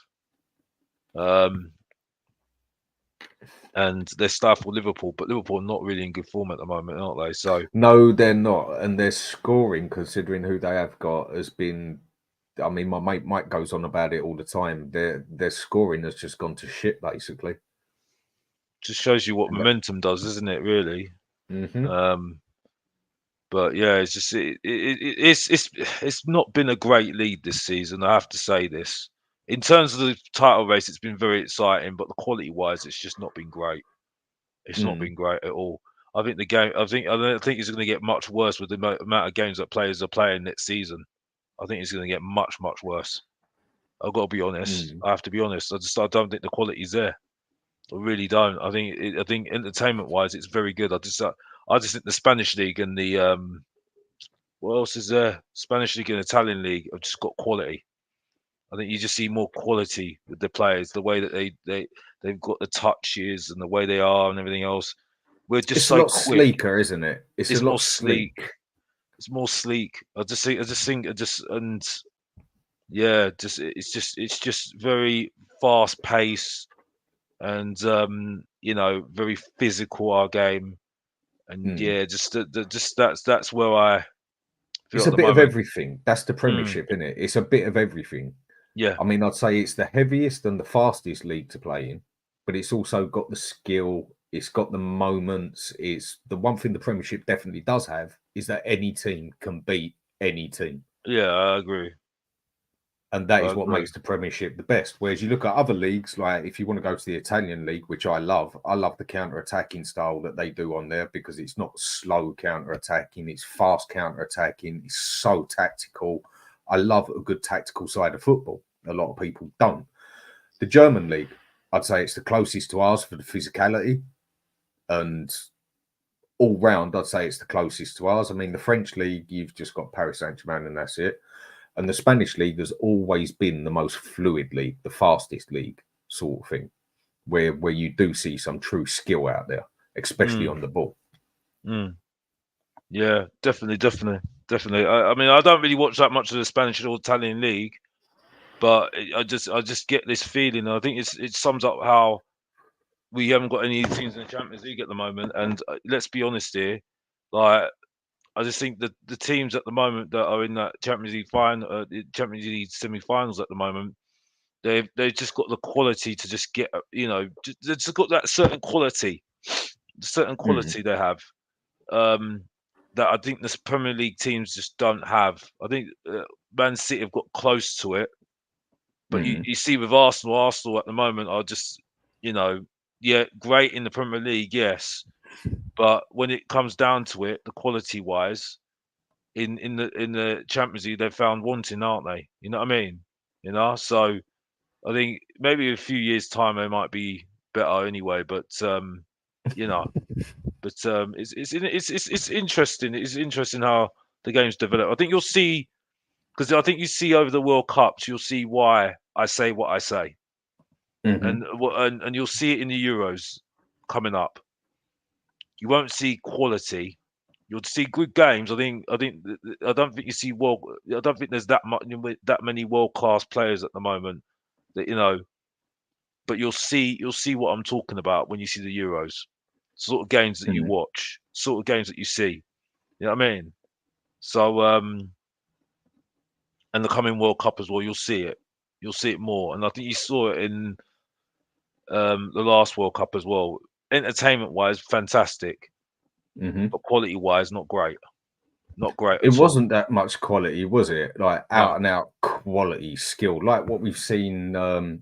And they're stifled Liverpool, but Liverpool are not really in good form at the moment, aren't they? So no, they're not, and their scoring, considering who they have got, has been. I mean, my mate Mike goes on about it all the time. Their scoring has just gone to shit, basically. Just shows you what momentum does, isn't it? Really. But yeah, it's just it's not been a great lead this season. I have to say this. In terms of the title race, it's been very exciting, but the quality-wise, it's just not been great. It's not been great at all. I think the game. I don't think it's going to get much worse with the amount of games that players are playing next season. I think it's going to get much, much worse. I've got to be honest. I have to be honest. I don't think the quality's there. I really don't. I think entertainment-wise, it's very good. I just think the Spanish league and the what else is there? Spanish league and Italian league have just got quality. I think you just see more quality with the players, the way that they've got the touches and the way they are and everything else. We're just It's so a lot quick. sleeker, isn't it? It's a lot more sleek. It's more sleek. Yeah, it's just very fast pace and very physical our game. And yeah, that's where I feel It's at a the bit of moment. everything. That's the Premiership, isn't it? It's a bit of everything. Yeah. I mean, I'd say it's the heaviest and the fastest league to play in, but it's also got the skill. It's got the moments. It's the one thing the Premiership definitely does have is that any team can beat any team. Yeah, I agree. And that is what makes the Premiership the best. Whereas you look at other leagues, like if you want to go to the Italian league, which I love the counter-attacking style that they do on there because it's not slow counter-attacking, it's fast counter-attacking, it's so tactical. I love a good tactical side of football. A lot of people don't. The German league, I'd say it's the closest to ours for the physicality. And all round, I'd say it's the closest to ours. I mean, the French league, you've just got Paris Saint-Germain and that's it. And the Spanish league has always been the most fluid league, the fastest league sort of thing, where you do see some true skill out there, especially on the ball. Yeah, definitely. I mean, I don't really watch that much of the Spanish or Italian league, but I just get this feeling. I think it sums up how we haven't got any teams in the Champions League at the moment. And let's be honest here, like I just think that the teams at the moment that are in that Champions League Champions League semi-finals at the moment, they've just got the quality to just get, they've just got that certain quality they have. That I think the Premier League teams just don't have. I think Man City have got close to it, but you see with Arsenal at the moment are just, great in the Premier League, yes, but when it comes down to it, the quality wise, in the Champions League, they've found wanting, aren't they? You know what I mean? So I think maybe a few years' time they might be better anyway, but it's interesting. It's interesting how the game's develop. I think you'll see, because I think you see over the World Cups, you'll see why I say what I say, and you'll see it in the Euros coming up. You won't see quality. You'll see good games. I don't think you see I don't think there's that many world class players at the moment that. But you'll see what I'm talking about when you see the Euros. Sort of games that you watch, sort of games that you see. You know what I mean? So and the coming World Cup as well, you'll see it. You'll see it more. And I think you saw it in the last World Cup as well. Entertainment wise, fantastic. But quality wise, not great. Not great. It wasn't that much quality, was it? Like out and out quality skill, like what we've seen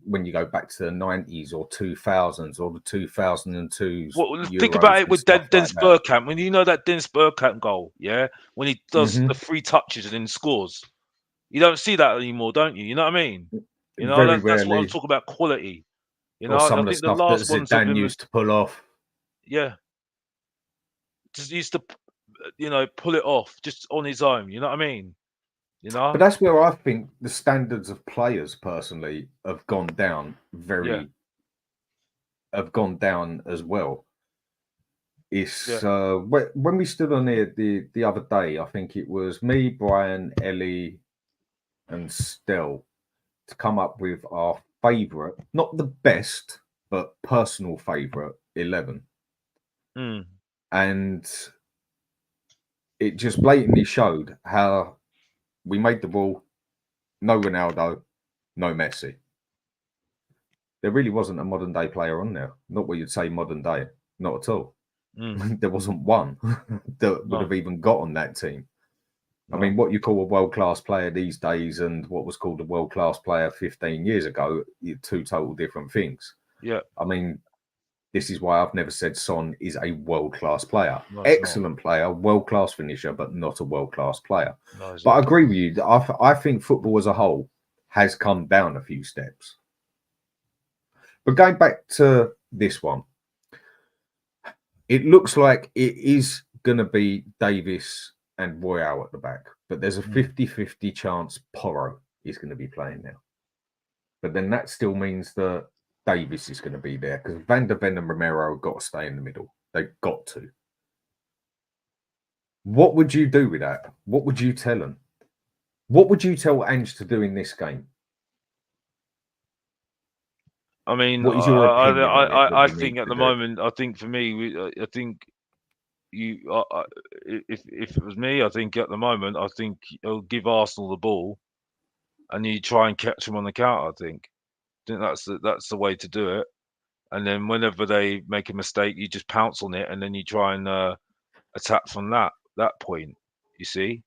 when you go back to the 90s or 2000s or the 2002s. Well, think about it with Dennis Bergkamp. When you know that Dennis Bergkamp goal, yeah, when he does the 3 touches and then scores, you don't see that anymore, don't you? You know what I mean? That's what I'm talking about, quality. Or some of the stuff that Zidane used to pull off. Yeah, just used to, pull it off just on his own. You know what I mean? But that's where I think the standards of players personally have gone down have gone down as well. It's when we stood on here the other day, I think it was me, Brian, Ellie, and Stell to come up with our favourite, not the best, but personal favourite 11. And it just blatantly showed how we made the rule, no Ronaldo, no Messi. There really wasn't a modern day player on there. Not what you'd say modern day. Not at all. There wasn't one that would have even got on that team. I mean, what you call a world-class player these days and what was called a world-class player 15 years ago, two total different things. Yeah. I mean, this is why I've never said Son is a world-class player. No, excellent player, world-class finisher, but not a world-class player. No, but I agree with you. I think football as a whole has come down a few steps. But going back to this one, it looks like it is going to be Davis and Royale at the back, but there's a 50-50 chance Porro is going to be playing now. But then that still means that Davis is going to be there because Van der Ven and Romero have got to stay in the middle. They've got to. What would you do with that? What would you tell them? What would you tell Ange to do in this game? I mean, what is your opinion on it? I think at the moment, I think for me, I think if it was me, I think at the moment, I think it'll give Arsenal the ball, and you try and catch them on the counter. I think that's the way to do it. And then whenever they make a mistake, you just pounce on it, and then you try and attack from that point. You see,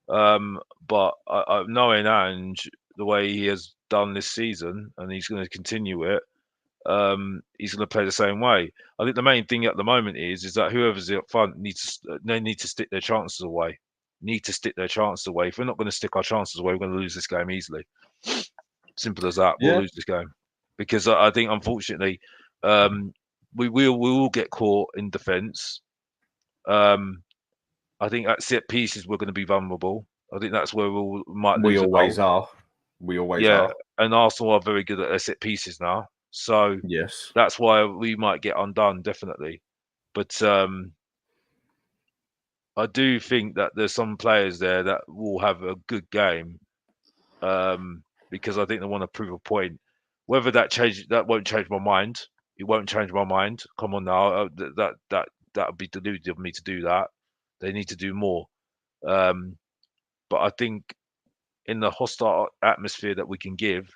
but knowing Ange the way he has done this season, and he's going to continue it. He's going to play the same way. I think the main thing at the moment is that whoever's up front they need to stick their chances away. If we're not going to stick our chances away, we're going to lose this game easily. Simple as that. We'll lose this game because I think unfortunately we will get caught in defence. I think at set pieces we're going to be vulnerable. I think that's where we might lose. We always are. And Arsenal are very good at their set pieces now. So yes, that's why we might get undone, definitely. But I do think that there's some players there that will have a good game because I think they want to prove a point. Whether that won't change my mind. It won't change my mind. Come on now, that would be deluded of me to do that. They need to do more. But I think in the hostile atmosphere that we can give,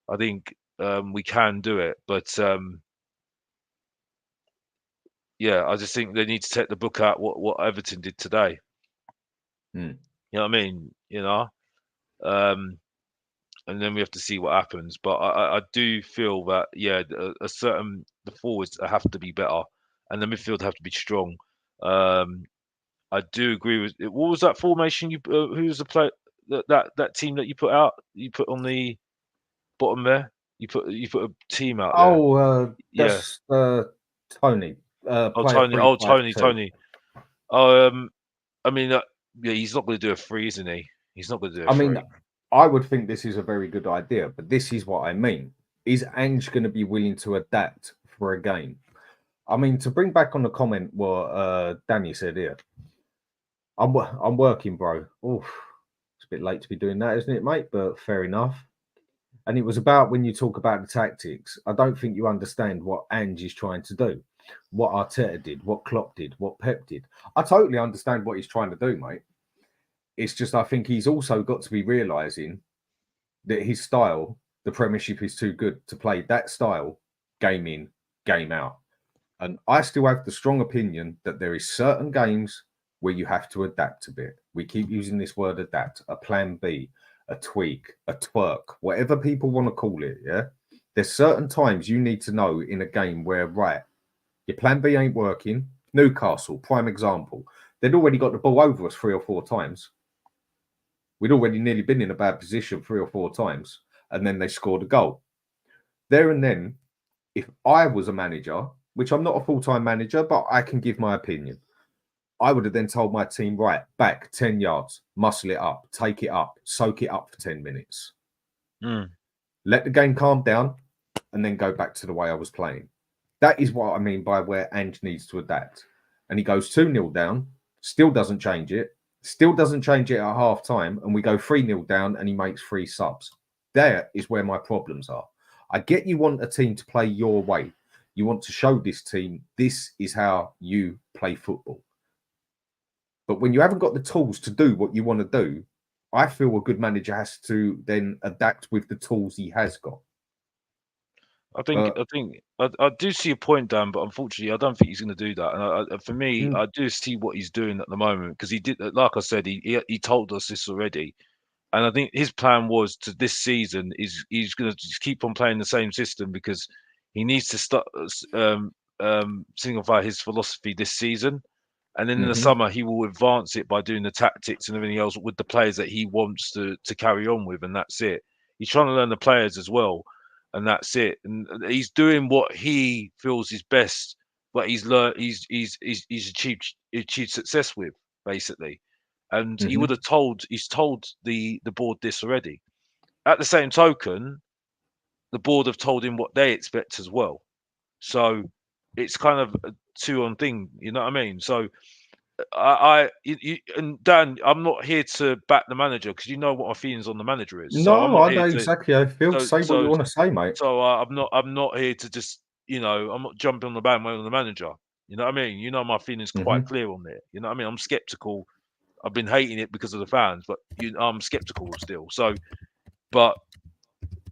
I think we can do it. But I just think they need to take the book out what Everton did today. You know what I mean? And then we have to see what happens. But I do feel that the forwards have to be better, and the midfield have to be strong. I do agree with it. What was that formation? Who was the player that team that you put out? You put on the bottom there. You put a team out there. That's Tony. Tony. I mean, he's not going to do a free, isn't he? He's not going to do a free. I mean, I would think this is a very good idea, but this is what I mean. Is Ange going to be willing to adapt for a game? I mean, to bring back on the comment what Danny said here, I'm working, bro. Oof, it's a bit late to be doing that, isn't it, mate? But fair enough. And it was about when you talk about the tactics, I don't think you understand what Ange is trying to do, what Arteta did, what Klopp did, what Pep did. I totally understand what he's trying to do, mate. It's just I think he's also got to be realising that his style, the Premiership, is too good to play that style game in, game out. And I still have the strong opinion that there is certain games where you have to adapt a bit. We keep using this word adapt, a plan B, a tweak, a twerk, whatever people want to call it, yeah? There's certain times you need to know in a game where, right, your plan B ain't working. Newcastle, prime example. They'd already got the ball over us 3 or 4 times. We'd already nearly been in a bad position 3 or 4 times, and then they scored a goal. There and then, if I was a manager, which I'm not a full-time manager, but I can give my opinion, I would have then told my team, right, back 10 yards, muscle it up, take it up, soak it up for 10 minutes. Let the game calm down, and then go back to the way I was playing. That is what I mean by where Ange needs to adapt. And he goes 2-0 down, still doesn't change it at half time, and we go 3-0 down and he makes 3 subs. There is where my problems are. I get you want a team to play your way. You want to show this team, this is how you play football. But when you haven't got the tools to do what you want to do, I feel a good manager has to then adapt with the tools he has got. I do see a point, Dan, but unfortunately, I don't think he's going to do that. And for me, I do see what he's doing at the moment because he did, like I said, he told us this already, and I think his plan was to this season is he's going to just keep on playing the same system because he needs to start signify his philosophy this season, and then in the summer he will advance it by doing the tactics and everything else with the players that he wants to carry on with, and that's it. He's trying to learn the players as well. And that's it. And he's doing what he feels is best but he's learned, he's achieved success with, basically. And he would have he's told the board this already. At the same token, the board have told him what they expect as well. So it's kind of a two-on thing, you know what I mean? So and Dan, I'm not here to back the manager because you know what my feelings on the manager is. So I'm No, not I here know to. exactly how I feel. So Say what you so want to say, mate. so I'm not here to just I'm not jumping on the bandwagon of the manager. You know what I mean? You know my feelings quite clear on it. You know what I mean? I'm skeptical. I've been hating it because of the fans, but I'm skeptical still. So, but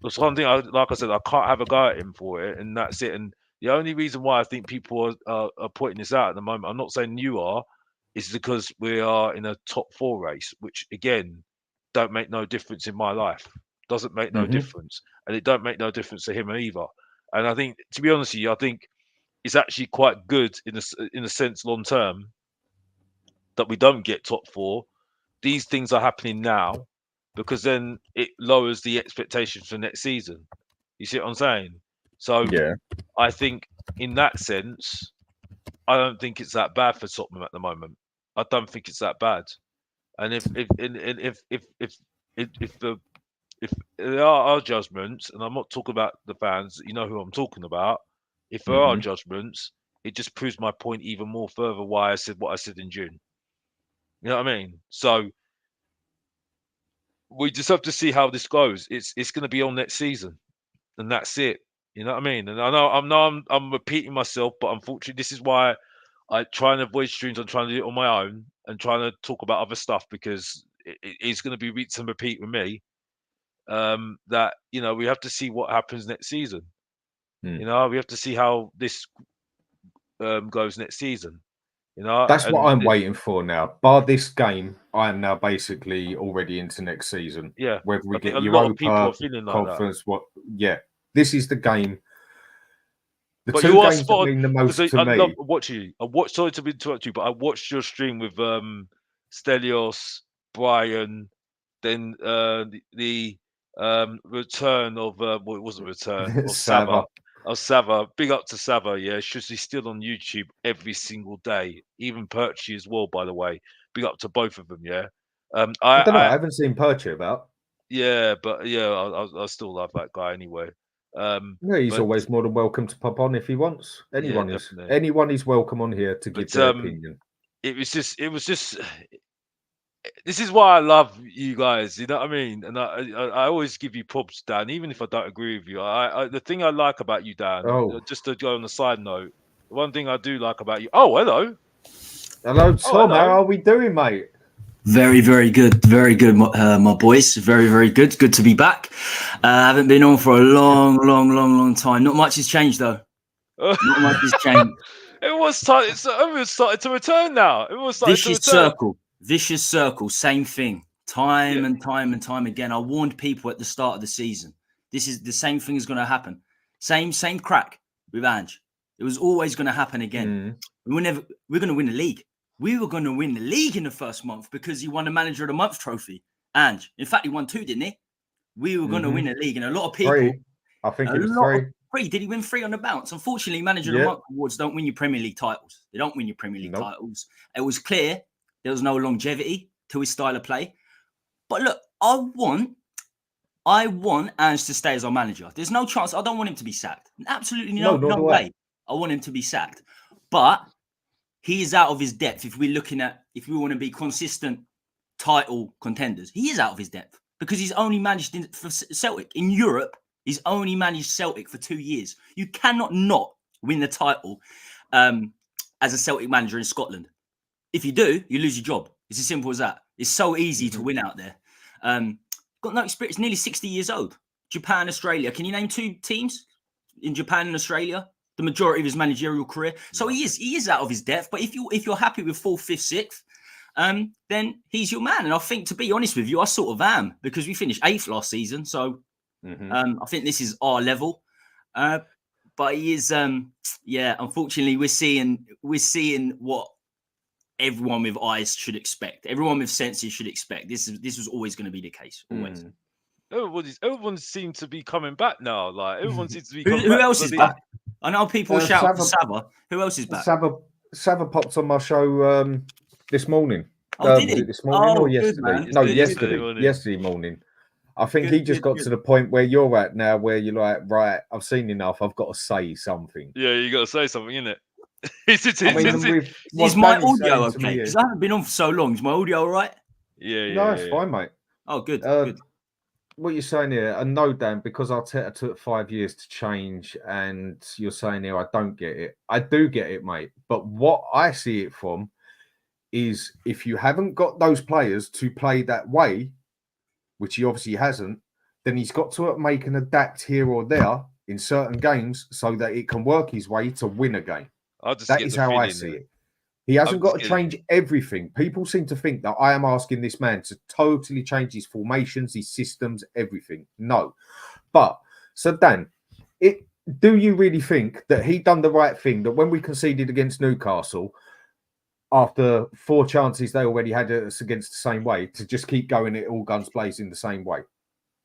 there's one thing, like I said, I can't have a go at him for it, and that's it. And the only reason why I think people are pointing this out at the moment, I'm not saying you are, is because we are in a top 4 race, which again, don't make no difference in my life. Doesn't make no difference, and it don't make no difference to him either. And I think, to be honest with you, I think it's actually quite good in a sense long term that we don't get top 4. These things are happening now because then it lowers the expectations for next season. You see what I'm saying? So Yeah. I think in that sense, I don't think it's that bad for Tottenham at the moment. I don't think it's that bad. And if there are our judgments, and I'm not talking about the fans, you know who I'm talking about. If there are judgments, it just proves my point even more further why I said what I said in June. You know what I mean? So we just have to see how this goes. It's going to be on next season, and that's it. You know what I mean? And I know I'm repeating myself, but unfortunately, this is why I try and avoid streams. I'm trying to do it on my own and trying to talk about other stuff because it's going to be rinse and repeat with me. That we have to see what happens next season. We have to see how this goes next season. That's what I'm and waiting for now. Bar this game, I am now basically already into next season. yeah, Whether we I think get a lot of people are Europa feeling like that. Conference, this is the game. The But 2 you are games that spot mean the on most because to I love me. watching you. Sorry to interrupt you, but I watched your stream with Stelios, Brian, then the return of well, it wasn't return of Sava. Sava. Of Sava. Big up to Sava, yeah. He's still on YouTube every single day. Even Perchy as well, by the way. Big up to both of them, yeah. I don't know. I haven't seen Percher about. Yeah, but yeah, I still love that guy anyway. Yeah, he's But always more than welcome to pop on if he wants. yeah, Anyone is. definitely. Anyone is welcome on here to give But their opinion. it was just this is why I love you guys, you know what I mean? And I always give you props, Dan, even if I don't agree with you. The thing I like about you, Dan, Oh, just to go on a side note, the one thing I do like about you. Oh, hello. hello, Oh, Tom. How hello. are we doing, mate? Very, very good. Very good, my boys. Very, very good. Good to be back. I haven't been on for a long time. Not much has changed, though. Not much has changed. It was started to return now. It was started to return. Vicious circle. Same thing. Time and time again. I warned people at the start of the season. This is the same thing is going to happen. Same crack with Ange. It was always going to happen again. We're going to win the league. We were going to win the league in the first month because he won the Manager of the Month trophy. Ange. In fact, he won 2, didn't he? We were going to win the league. And a lot of people... 3. I think it was 3. 3. Did he win 3 on the bounce? Unfortunately, Manager of the Month awards don't win you Premier League titles. They don't win you Premier League titles. It was clear there was no longevity to his style of play. But look, I want Ange to stay as our manager. There's no chance. I don't want him to be sacked. Absolutely no way. I want him to be sacked. But he is out of his depth. If we want to be consistent title contenders, he is out of his depth because he's only managed for Celtic in Europe. He's only managed Celtic for 2 years. You cannot not win the title as a Celtic manager in Scotland. If you do, you lose your job. It's as simple as that. It's so easy to win out there. Got no experience. Nearly 60 years old. Japan, Australia. Can you name 2 teams in Japan and Australia? The majority of his managerial career. So he is out of his depth. But if you're happy with 4th, 5th, 6th, then he's your man. And I think, to be honest with you, I sort of am because we finished 8th last season. So I think this is our level. But he is, unfortunately, we're seeing what everyone with eyes should expect. Everyone with senses should expect. This was always going to be the case. Always. Everyone seems to be coming back now. Like everyone seems to be Who coming back. else is back? I know people shout out for Sava. Sava. Who else is back? Sava popped on my show this morning. Oh, did was he? it this morning or Good, yesterday? man. No, Yesterday yesterday morning. I think Good, he just got to the point where you're at now, where you're like, right, I've seen enough. I've got to say something. Yeah, you got to say something, innit? Is my audio okay? Because I haven't been on for so long. Is my audio all right? Yeah. No, it's fine, mate. Oh, good. Good. What you're saying here, and no, Dan, because Arteta took 5 years to change, and you're saying here, I don't get it. I do get it, mate. But what I see it from is if you haven't got those players to play that way, which he obviously hasn't, then he's got to make an adapt here or there in certain games so that it can work his way to win a game. That is how I see it. He hasn't got to change everything. People seem to think that I am asking this man to totally change his formations, his systems, everything. No. But, so Dan, do you really think that he done the right thing, that when we conceded against Newcastle, after 4 chances they already had us against the same way, to just keep going it all guns blazing the same way?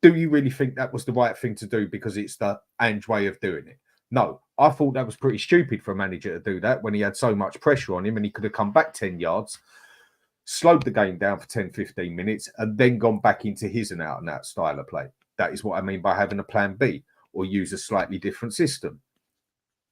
Do you really think that was the right thing to do because it's the Ange way of doing it? No, I thought that was pretty stupid for a manager to do that when he had so much pressure on him and he could have come back 10 yards, slowed the game down for 10, 15 minutes, and then gone back into his and out style of play. That is what I mean by having a plan B or use a slightly different system.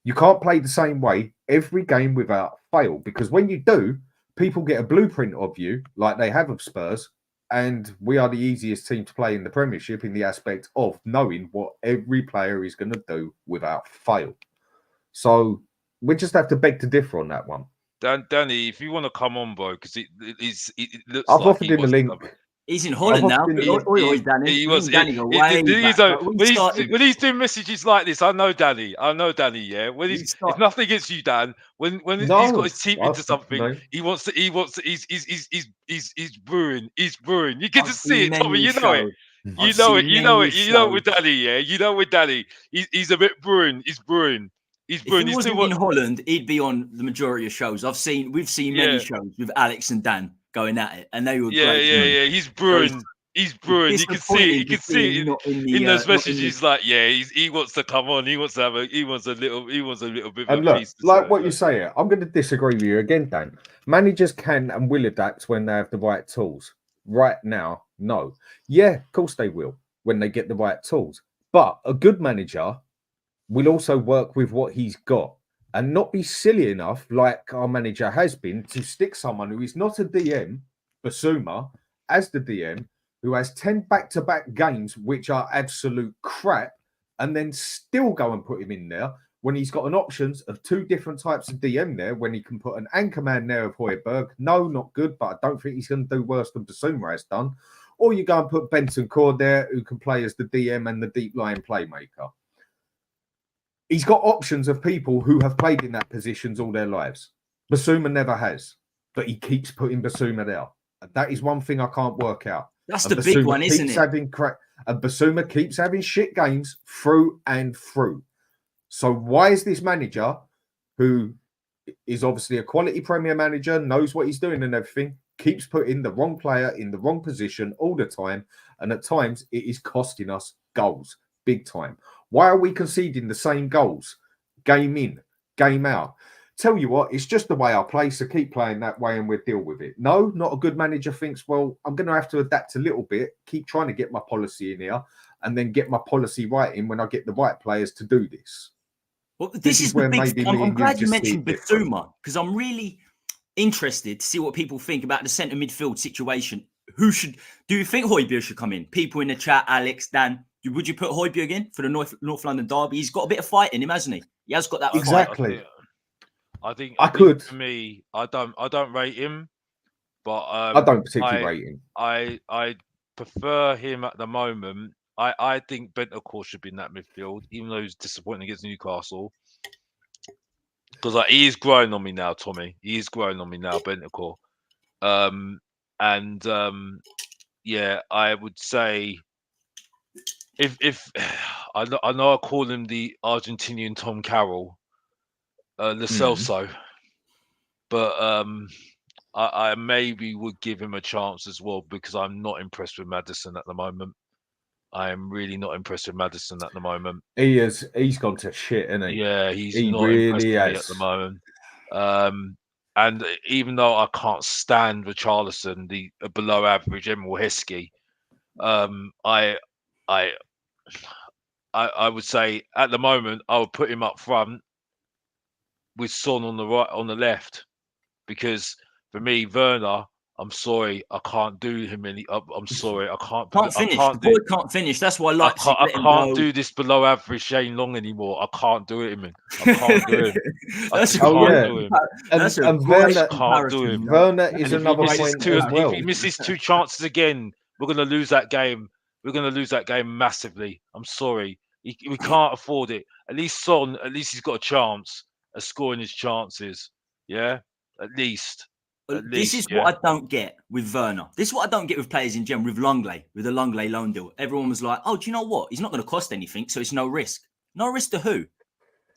You can't play the same way every game without fail, because when you do, people get a blueprint of you like they have of Spurs. And we are the easiest team to play in the Premiership in the aspect of knowing what every player is going to do without fail. So we just have to beg to differ on that one. Danny, if you want to come on, bro, because it looks I've like offered him a link. He's in Holland now. Danny was. When he's doing messages like this, I know Danny. Yeah. When it's nothing against you, Dan. When he's got his team into something, he's brewing. You get to see it, Tommy. You know it. You know it with Danny. Yeah. You know with Danny. He's a bit brewing. He's brewing. If he wasn't in Holland, he'd be on the majority of shows. We've seen many shows with Alex and Dan going at it, and they were great. Yeah. He's brewing. You can see it. In those messages. He wants to come on. He wants a little bit of a piece. Like what you say here, I'm going to disagree with you again, Dan. Managers can and will adapt when they have the right tools. Right now, no. Yeah, of course they will when they get the right tools. But a good manager will also work with what he's got and not be silly enough, like our manager has been, to stick someone who is not a DM, Basuma, as the DM, who has 10 back-to-back games which are absolute crap, and then still go and put him in there when he's got an options of 2 different types of DM there, when he can put an anchor man there of Højbjerg. No, not good, but I don't think he's going to do worse than Basuma has done. Or you go and put Benton Core there, who can play as the DM and the deep-lying playmaker. He's got options of people who have played in that positions all their lives. Basuma never has, but he keeps putting Basuma there. And that is one thing I can't work out. That's the big one, isn't it? And Basuma keeps having shit games through and through. So why is this manager, who is obviously a quality Premier manager, knows what he's doing and everything, keeps putting the wrong player in the wrong position all the time, and at times it is costing us goals, big time. Why are we conceding the same goals, game in, game out? Tell you what, it's just the way I play, so keep playing that way and we'll deal with it. No, not a good manager thinks, well, I'm going to have to adapt a little bit, keep trying to get my policy in here, and then get my policy right in when I get the right players to do this. Well, this is where maybe I'm glad you mentioned Basuma, because I'm really interested to see what people think about the centre midfield situation. Do you think Højbjerg should come in? People in the chat, Alex, Dan, would you put Højbjerg in for the North London derby? He's got a bit of fight in him, hasn't he? He has got that exactly. Fight. I think for me, I don't rate him, but I don't particularly rate him. I prefer him at the moment. I think Bentancur should be in that midfield, even though he's disappointing against Newcastle. Because he is growing on me now, Tommy. He is growing on me now, Bentancur. I would say if I know I call him the Argentinian Tom Carroll, Lo Celso, but I maybe would give him a chance as well, because I'm not impressed with Maddison at the moment. I am really not impressed with Maddison at the moment. He's gone to shit, isn't he? Yeah, he's He not really impressed with me at the moment. And even though I can't stand Richarlison, the below average Emeril Heskey, I would say at the moment I would put him up front with Son on the right, on the left, because for me, Werner, I'm sorry, I can't do him any. I'm sorry, I can't. Can't finish. The boy can't finish. That's why Leipzig I let him can't go. do this below average Shane Long anymore. I can't do it, man. I can't do him. That's I can't do him. That's a and great Werner can't do him. Werner is And another point as well. If he misses 2 chances again, we're going to lose that game. We're going to lose that game massively. I'm sorry. We can't afford it. At least Son, at least he's got a chance of scoring his chances. Yeah, at least. This is what I don't get with Werner. This is what I don't get with players in general, with Longley, with the Longley loan deal. Everyone was like, oh, do you know what? He's not going to cost anything, so it's no risk. No risk to who?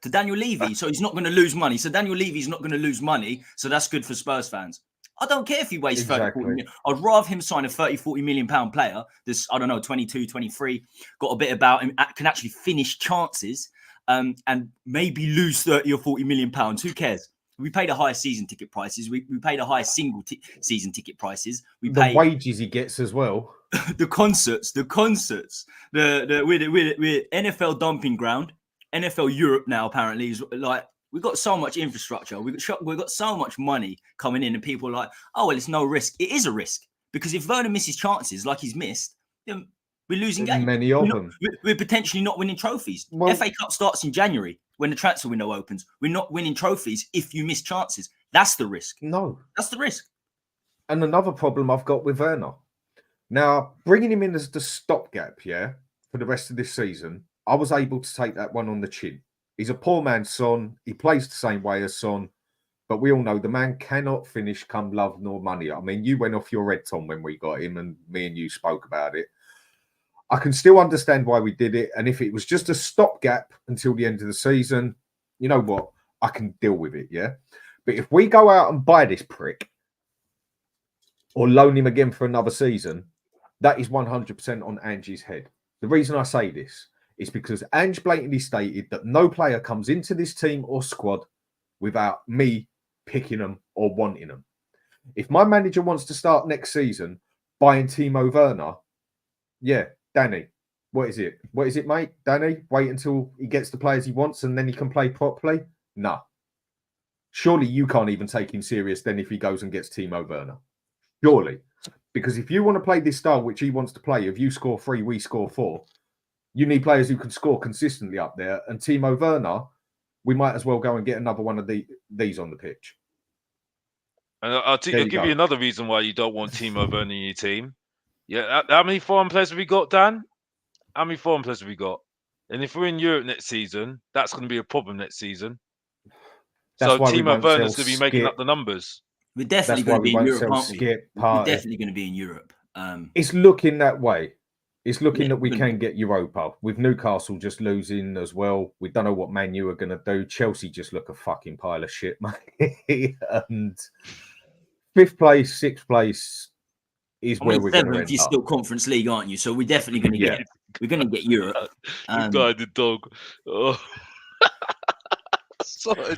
To Daniel Levy, so he's not going to lose money. So Daniel Levy's not going to lose money, so that's good for Spurs fans. I don't care if he weighs 30, 40 million. I'd rather him sign a 30, 40 million pound player, this, I don't know, 22, 23, got a bit about him, can actually finish chances, and maybe lose 30 or 40 million pounds. Who cares? We pay the highest season ticket prices. We pay the highest single season ticket prices. We pay the wages he gets as well. the concerts. We're NFL dumping ground. NFL Europe now apparently is like, we've got so much infrastructure. We've got so much money coming in, and people are like, oh well, it's no risk. It is a risk, because if Werner misses chances like he's missed, then we're losing games. Many of them. We're potentially not winning trophies. Well, FA Cup starts in January when the transfer window opens. We're not winning trophies if you miss chances. That's the risk. No. That's the risk. And another problem I've got with Werner. Now, bringing him in as the stopgap, for the rest of this season, I was able to take that one on the chin. He's a poor man's Son. He plays the same way as Son. But we all know the man cannot finish come love nor money. I mean, you went off your head, Tom, when we got him, and me and you spoke about it. I can still understand why we did it. And if it was just a stopgap until the end of the season, you know what? I can deal with it, But if we go out and buy this prick or loan him again for another season, that is 100% on Ange's head. The reason I say this is because Ange blatantly stated that no player comes into this team or squad without me picking them or wanting them. If my manager wants to start next season buying Timo Werner, Danny, what is it? What is it, mate? Danny, wait until he gets the players he wants and then he can play properly? No. Surely you can't even take him serious then if he goes and gets Timo Werner. Surely. Because if you want to play this style which he wants to play, if you score 3, we score 4, you need players who can score consistently up there. And Timo Werner, we might as well go and get another one of these on the pitch. And I'll give you another reason why you don't want Timo Werner in your team. Yeah, how many foreign players have we got, Dan? How many foreign players have we got? And if we're in Europe next season, that's going to be a problem next season. So Timo Werner's going to be making up the numbers. We're definitely going to be in Europe, aren't we? We're definitely going to be in Europe. It's looking that way. It's looking that we can get Europa. With Newcastle just losing as well. We don't know what Man U are going to do. Chelsea just look a fucking pile of shit, mate. And 5th place, 6th place is where we're going to end You're still Conference League, aren't you? So we're definitely going to get Europe. The dog. Oh. Sorry.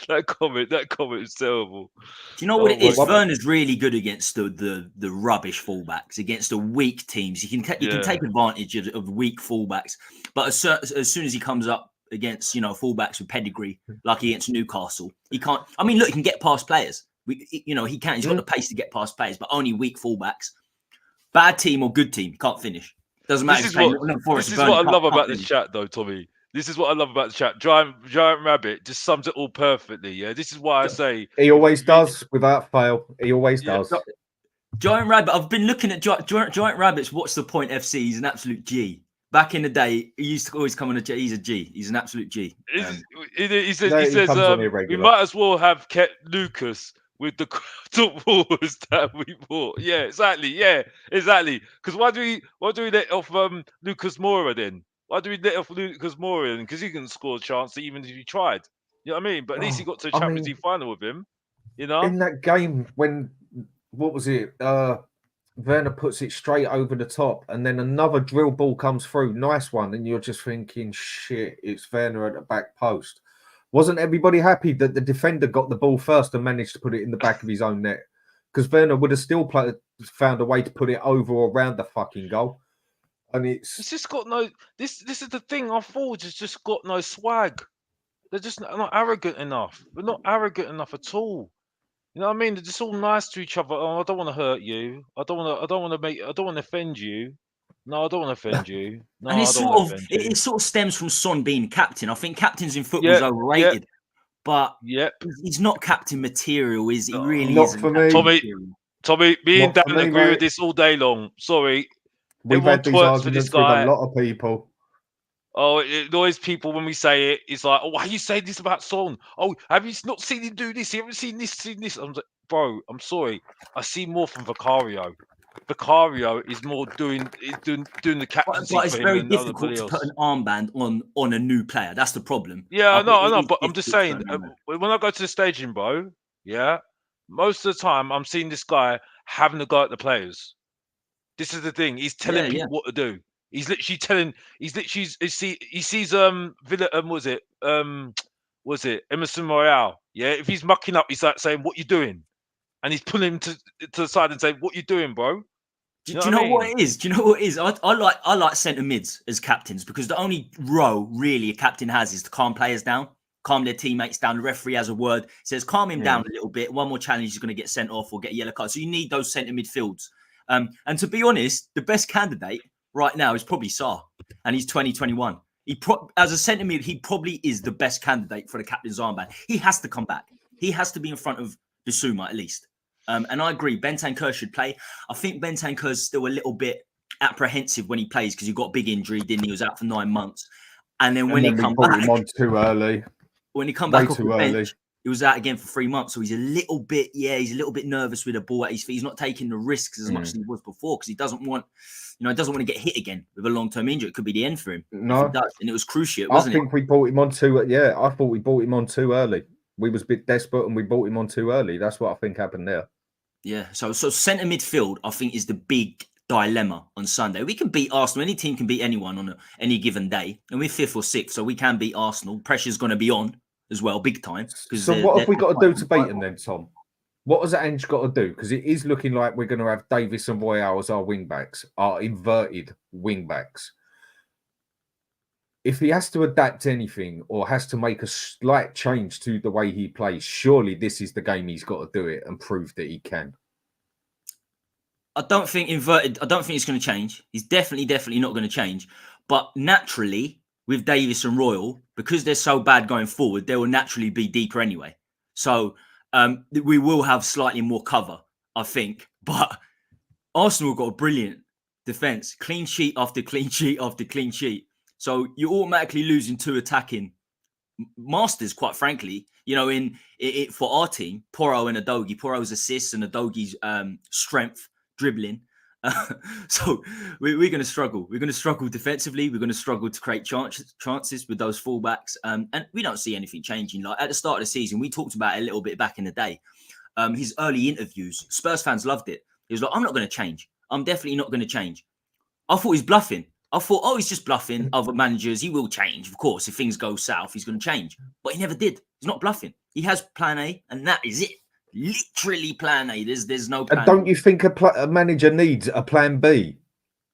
That comment is terrible. Do you know what it is? Werner's really good against the rubbish fullbacks, against the weak teams. He can take advantage of weak fullbacks, but as soon as he comes up against fullbacks with pedigree, like against Newcastle, he can't. I mean, look, he can get past players. He can. He's got the pace to get past players, but only weak fullbacks. Bad team or good team, can't finish. Doesn't matter. This is what I love about this chat, though, Tommy. This is what I love about the chat. Giant Rabbit just sums it all perfectly. Yeah, this is why I say he always does without fail. He always does. Giant Rabbit. I've been looking at Giant Rabbit's What's the Point FC. He's an absolute G. Back in the day, he used to always come on a G. He's a G. He's an absolute G. He says we might as well have kept Lucas with the footballers that we bought. Yeah, exactly. Because why do we let off Lucas Moura then? Why do we let off Lucas Moura? Because he can score a chance even if he tried. You know what I mean? But at least he got to a Champions League final with him. You know? In that game when, what was it? Werner puts it straight over the top, and then another drill ball comes through. Nice one. And you're just thinking, shit, it's Werner at the back post. Wasn't everybody happy that the defender got the ball first and managed to put it in the back of his own net? Because Werner would have still found a way to put it over or around the fucking goal. And it's just got no. This is the thing. Our forwards has just got no swag. They're just not arrogant enough. They're not arrogant enough at all. You know what I mean? They're just all nice to each other. Oh, I don't want to hurt you. I don't want to offend you. No, I don't want to offend you. No, and I don't want to offend you. It sort of stems from Son being captain. I think captains in football is overrated, but he's not captain material. Is he really? Not isn't for me, Tommy. Me and Dan agree with this all day long. Sorry, we've had these arguments with a lot of people. Oh, it annoys people when we say it. It's like, oh, why are you saying this about Son? Oh, have you not seen him do this? You haven't seen this, I'm like, bro, I'm sorry. I see more from Vicario. Vicario is more doing the captaincy. But it's very difficult to put an armband on a new player. That's the problem. Yeah, I know. But I'm just saying, when I go to the staging, bro, most of the time I'm seeing this guy having a go at the players. This is the thing. He's telling people what to do. He's literally telling. He sees Emerson Royale. Yeah, if he's mucking up, he's like saying, "What you doing?" And he's pulling him to the side and saying, "What you doing, bro?" Do you know what it is? Do you know what it is? I like centre mids as captains because the only role really a captain has is to calm players down, calm their teammates down. The referee has a word, says calm him down a little bit. One more challenge, he's going to get sent off or get a yellow card. So you need those centre midfields. And to be honest, the best candidate right now is probably Sarr, and he's 2021. As a centre mid, he probably is the best candidate for the captain's armband. He has to come back. He has to be in front of Bissouma at least. And I agree, Bentancur should play. I think Bentancur is still a little bit apprehensive when he plays because he got a big injury, didn't he? He was out for 9 months. And then when he come back, him on too early. When he come back off the bench, he was out again for 3 months. So he's a little bit nervous with a ball at his feet. He's not taking the risks as much as he was before because he doesn't want to get hit again with a long-term injury. It could be the end for him. No. And it was cruciate, wasn't it? I think we brought him on too. Yeah, I thought we brought him on too early. We was a bit desperate and we brought him on too early. That's what I think happened there. Yeah, so centre midfield, I think, is the big dilemma on Sunday. We can beat Arsenal. Any team can beat anyone on any given day. And we're 5th or 6th, so we can beat Arsenal. Pressure's going to be on as well, big time. So what have we got to do to beat them then, Tom? What has Ange got to do? Because it is looking like we're going to have Davis and Royale as our wing-backs, our inverted wing-backs. If he has to adapt anything or has to make a slight change to the way he plays, surely this is the game he's got to do it and prove that he can. I don't think it's going to change. He's definitely not going to change. But naturally, with Davis and Royal, because they're so bad going forward, they will naturally be deeper anyway. So we will have slightly more cover, I think. But Arsenal got a brilliant defence. Clean sheet after clean sheet after clean sheet. So you're automatically losing 2 attacking masters, quite frankly. You know, in it for our team, Porro and Udogie. Porro's assists and Udogie's strength, dribbling. So we're going to struggle. We're going to struggle defensively. We're going to struggle to create chances with those fullbacks. And we don't see anything changing. Like at the start of the season, we talked about it a little bit back in the day. His early interviews, Spurs fans loved it. He was like, I'm not going to change. I'm definitely not going to change. I thought he's bluffing. I thought, he's just bluffing. Other managers, he will change. Of course, if things go south, he's going to change. But he never did. He's not bluffing. He has plan A, and that is it. Literally plan A. There's no plan. And don't you think a manager needs a plan B?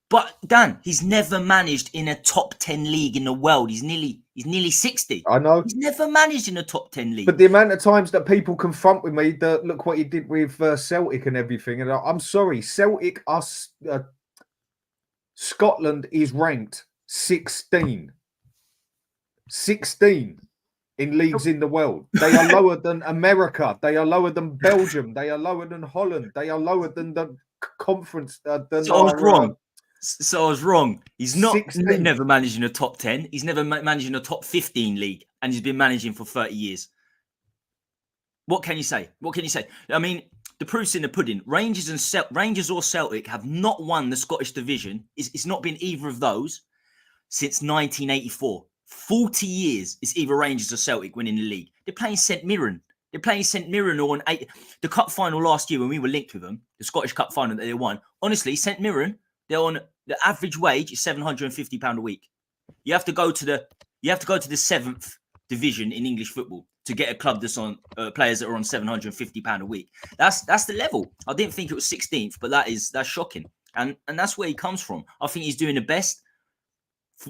But Dan, he's never managed in a top 10 league in the world. He's nearly 60. I know. He's never managed in a top 10 league. But the amount of times that people confront with me that look what he did with Celtic and everything, and I'm sorry, Celtic are. Scotland is ranked 16 in leagues in the world. They are lower than America. They are lower than Belgium. They are lower than Holland. They are lower than the conference. So I was wrong. He's never managed in a top 10. He's never managed in a top 15 league, and he's been managing for 30 years. What can you say? I mean, the proof's in the pudding. Rangers or Celtic have not won the Scottish division. It's not been either of those since 1984. 40 years it's either Rangers or Celtic winning the league. They're playing St Mirren. They're playing St Mirren on the cup final last year when we were linked with them, the Scottish Cup final that they won. Honestly, St Mirren, they're on the average wage is £750 a week. You have to go to the 7th division in English football to get a club that's on players that are on £750 a week. That's the level. I didn't think it was 16th, but that's shocking. And that's where he comes from. I think he's doing the best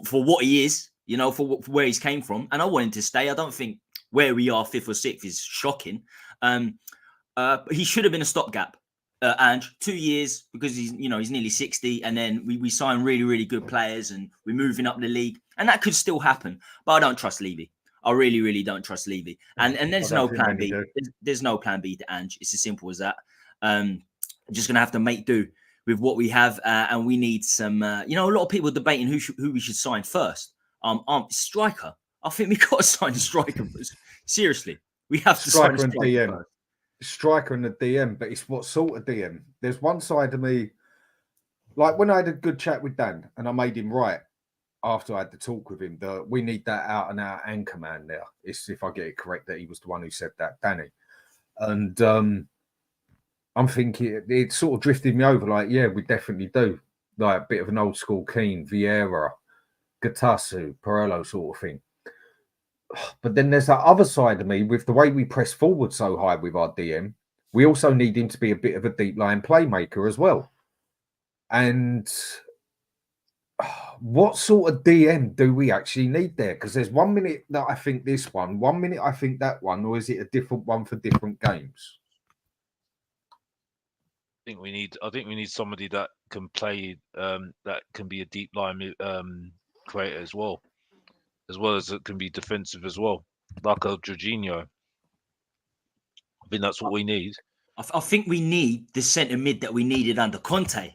for what he is, you know, for where he's came from. And I want him to stay. I don't think where we are 5th or 6th is shocking. He should have been a stopgap. Ange, 2 years, because he's nearly 60, and then we sign really, really good players and we're moving up the league. And that could still happen. But I don't trust Levy. I really, really don't trust Levy. And there's no plan B. There's no plan B to Ange. It's as simple as that. Just going to have to make do with what we have. And we need some, a lot of people are debating who we should sign first. Striker. I think we've got to sign a striker. Seriously. We have to sign a striker DM. first. Striker and the DM, but it's what sort of DM? There's one side of me, like when I had a good chat with Dan and I made him right after I had the talk with him, that we need that out and out anchor man there. It's, if I get it correct, that he was the one who said that, Danny. And I'm thinking it sort of drifted me over, like, yeah, we definitely do. Like a bit of an old school Kane, Vieira, Gatasu, Perello sort of thing. But then there's that other side of me with the way we press forward so high with our DM. We also need him to be a bit of a deep line playmaker as well. And what sort of DM do we actually need there? Because there's 1 minute that I think this one, 1 minute I think that one, or is it a different one for different games? I think we need somebody that can play, that can be a deep line creator as well as it can be defensive as well, like a Jorginho. I think that's what we need. I think we need the centre mid that we needed under Conte.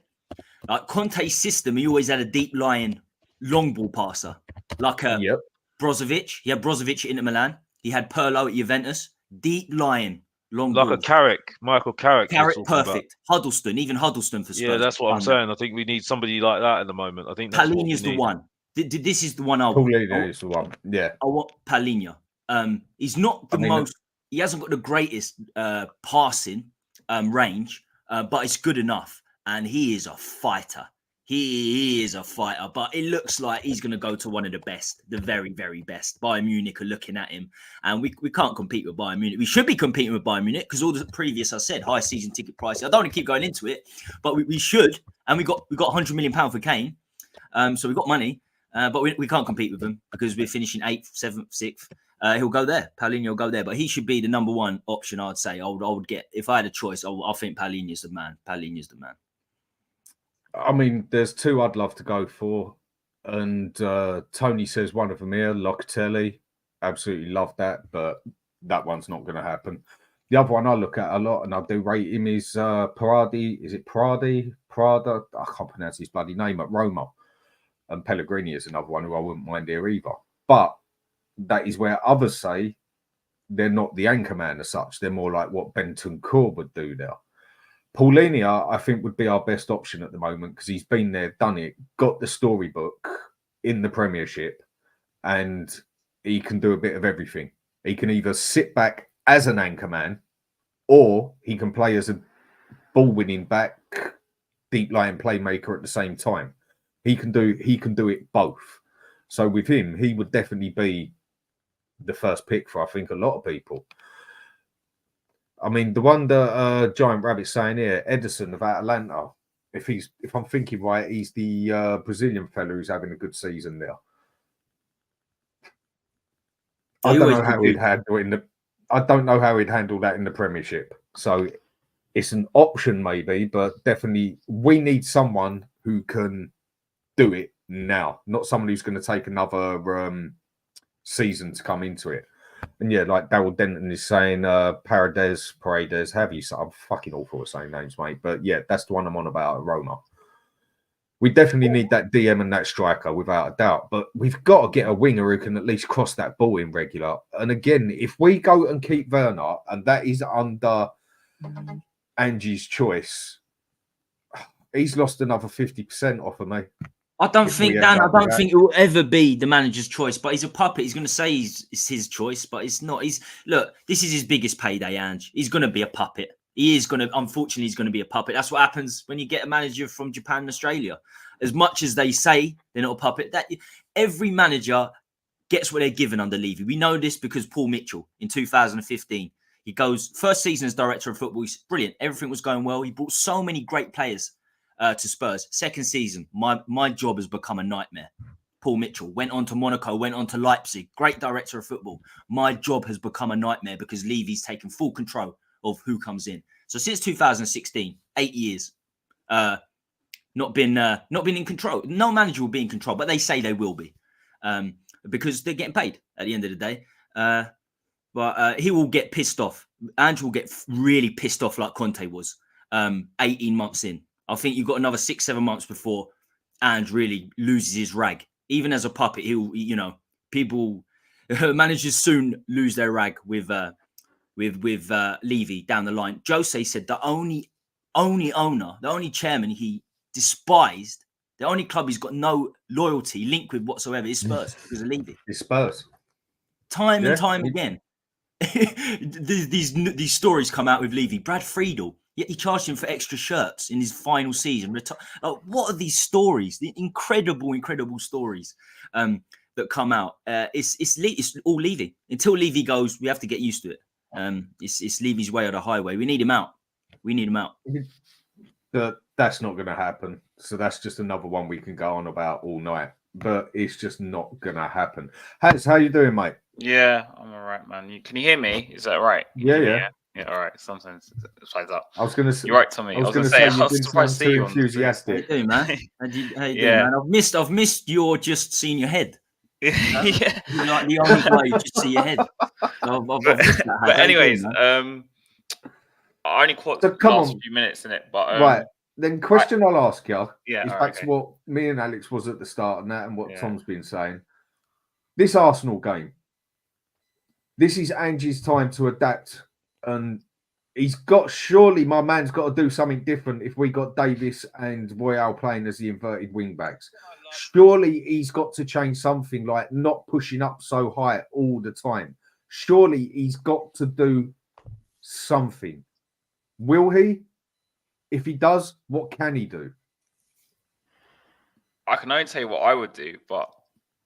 Like Conte's system, he always had a deep lying long ball passer, like Brozovic. He had Brozovic at Inter Milan. He had Pirlo at Juventus. Deep lying long like balls. A Carrick, Michael Carrick. Carrick, perfect. Huddleston, even Huddleston for Spurs. Yeah, that's what I'm saying. I think we need somebody like that at the moment. I think that's Palhinha is the one. This is the one I want. Palhinha is the one. Yeah, I want Palhinha. He's not the most. He hasn't got the greatest passing range, but it's good enough. And he is a fighter. He is a fighter. But it looks like he's going to go to one of the best, the very, very best. Bayern Munich are looking at him. And we can't compete with Bayern Munich. We should be competing with Bayern Munich because all the previous, I said, high season ticket price. I don't want to keep going into it, but we should. And we got £100 million for Kane. So we got money. But we can't compete with them because we're finishing 8th, 7th, 6th. He'll go there. Palhinha will go there. But he should be the number one option, I'd say. I would get, if I had a choice, I think Palhinha's the man. Palhinha's the man. I mean, there's two I'd love to go for. And Tony says one of them here, Locatelli. Absolutely love that, but that one's not going to happen. The other one I look at a lot, and I do rate him, is Paradi. Is it Prada? I can't pronounce his bloody name, at Roma. And Pellegrini is another one who I wouldn't mind here either. But that is where others say they're not the anchor man as such. They're more like what Bentancur would do there. Palhinha, I think, would be our best option at the moment because he's been there, done it, got the storybook in the Premiership, and he can do a bit of everything. He can either sit back as an anchor man, or he can play as a ball-winning back, deep-lying playmaker at the same time. He can do it both. So with him, he would definitely be the first pick for, I think, a lot of people. I mean, the one that Giant Rabbit's saying here, Ederson of Atalanta, if I'm thinking right, he's the Brazilian fella who's having a good season there. I don't know how he'd handle it I don't know how he'd handle that in the Premiership. So it's an option maybe, but definitely we need someone who can do it now, not someone who's going to take another season to come into it. And yeah, like Daryl Denton is saying, Paredes, have you? I'm fucking awful at saying names, mate. But yeah, that's the one I'm on about at Roma. We definitely need that DM and that striker without a doubt. But we've got to get a winger who can at least cross that ball in regular. And again, if we go and keep Werner, and that is under Ange's choice, he's lost another 50% off of me. I don't think it will ever be the manager's choice, but he's a puppet. He's going to say it's his choice, but it's not. Look, this is his biggest payday, Ange. He's going to be a puppet. Unfortunately, he's going to be a puppet. That's what happens when you get a manager from Japan and Australia. As much as they say they're not a puppet, that every manager gets what they're given under Levy. We know this because Paul Mitchell in 2015, he goes, first season as director of football, he's brilliant. Everything was going well. He brought so many great players to Spurs. Second season, my job has become a nightmare. Paul Mitchell went on to Monaco, went on to Leipzig, great director of football. My job has become a nightmare because Levy's taken full control of who comes in. So since 2016, 8 years, not been in control. No manager will be in control, but they say they will be because they're getting paid at the end of the day. But he will get pissed off. Ange will get really pissed off like Conte was 18 months in. I think you've got another 6-7 months before Ange really loses his rag. Even as a puppet, managers soon lose their rag with Levy down the line. Jose said the only owner, the only chairman he despised, the only club he's got no loyalty link with whatsoever is Spurs because of Levy. It's Spurs. Time and time again. these stories come out with Levy. Brad Friedel, yet he charged him for extra shirts in his final season. What are these stories? The incredible stories that come out. It's all Levy. Until Levy goes, we have to get used to it. It's Levy's way or the highway. We need him out. That's not going to happen. So that's just another one we can go on about all night. But it's just not going to happen. Hans, how you doing, mate? Yeah, I'm all right, man. Can you hear me? Is that right? Yeah. Yeah, all right. Sometimes it slides up. I was going to say, you're right, Tommy. I was going to say, I was surprised to see you enthusiastic. How you doing, man? How you doing, man? I've missed your just seeing your head. Yeah. You're like the only guy who just see your head. But anyways, I only caught the last few minutes in it. But right. Then question I'll ask you is back to what me and Alex was at the start and that and what Tom's been saying. This Arsenal game, this is Ange's time to adapt, and surely my man's got to do something different if we got Davis and Royale playing as the inverted wing backs. Surely he's got to change something, like not pushing up so high all the time. Surely he's got to do something. Will he? If he does, what can he do? I can only tell you what I would do, but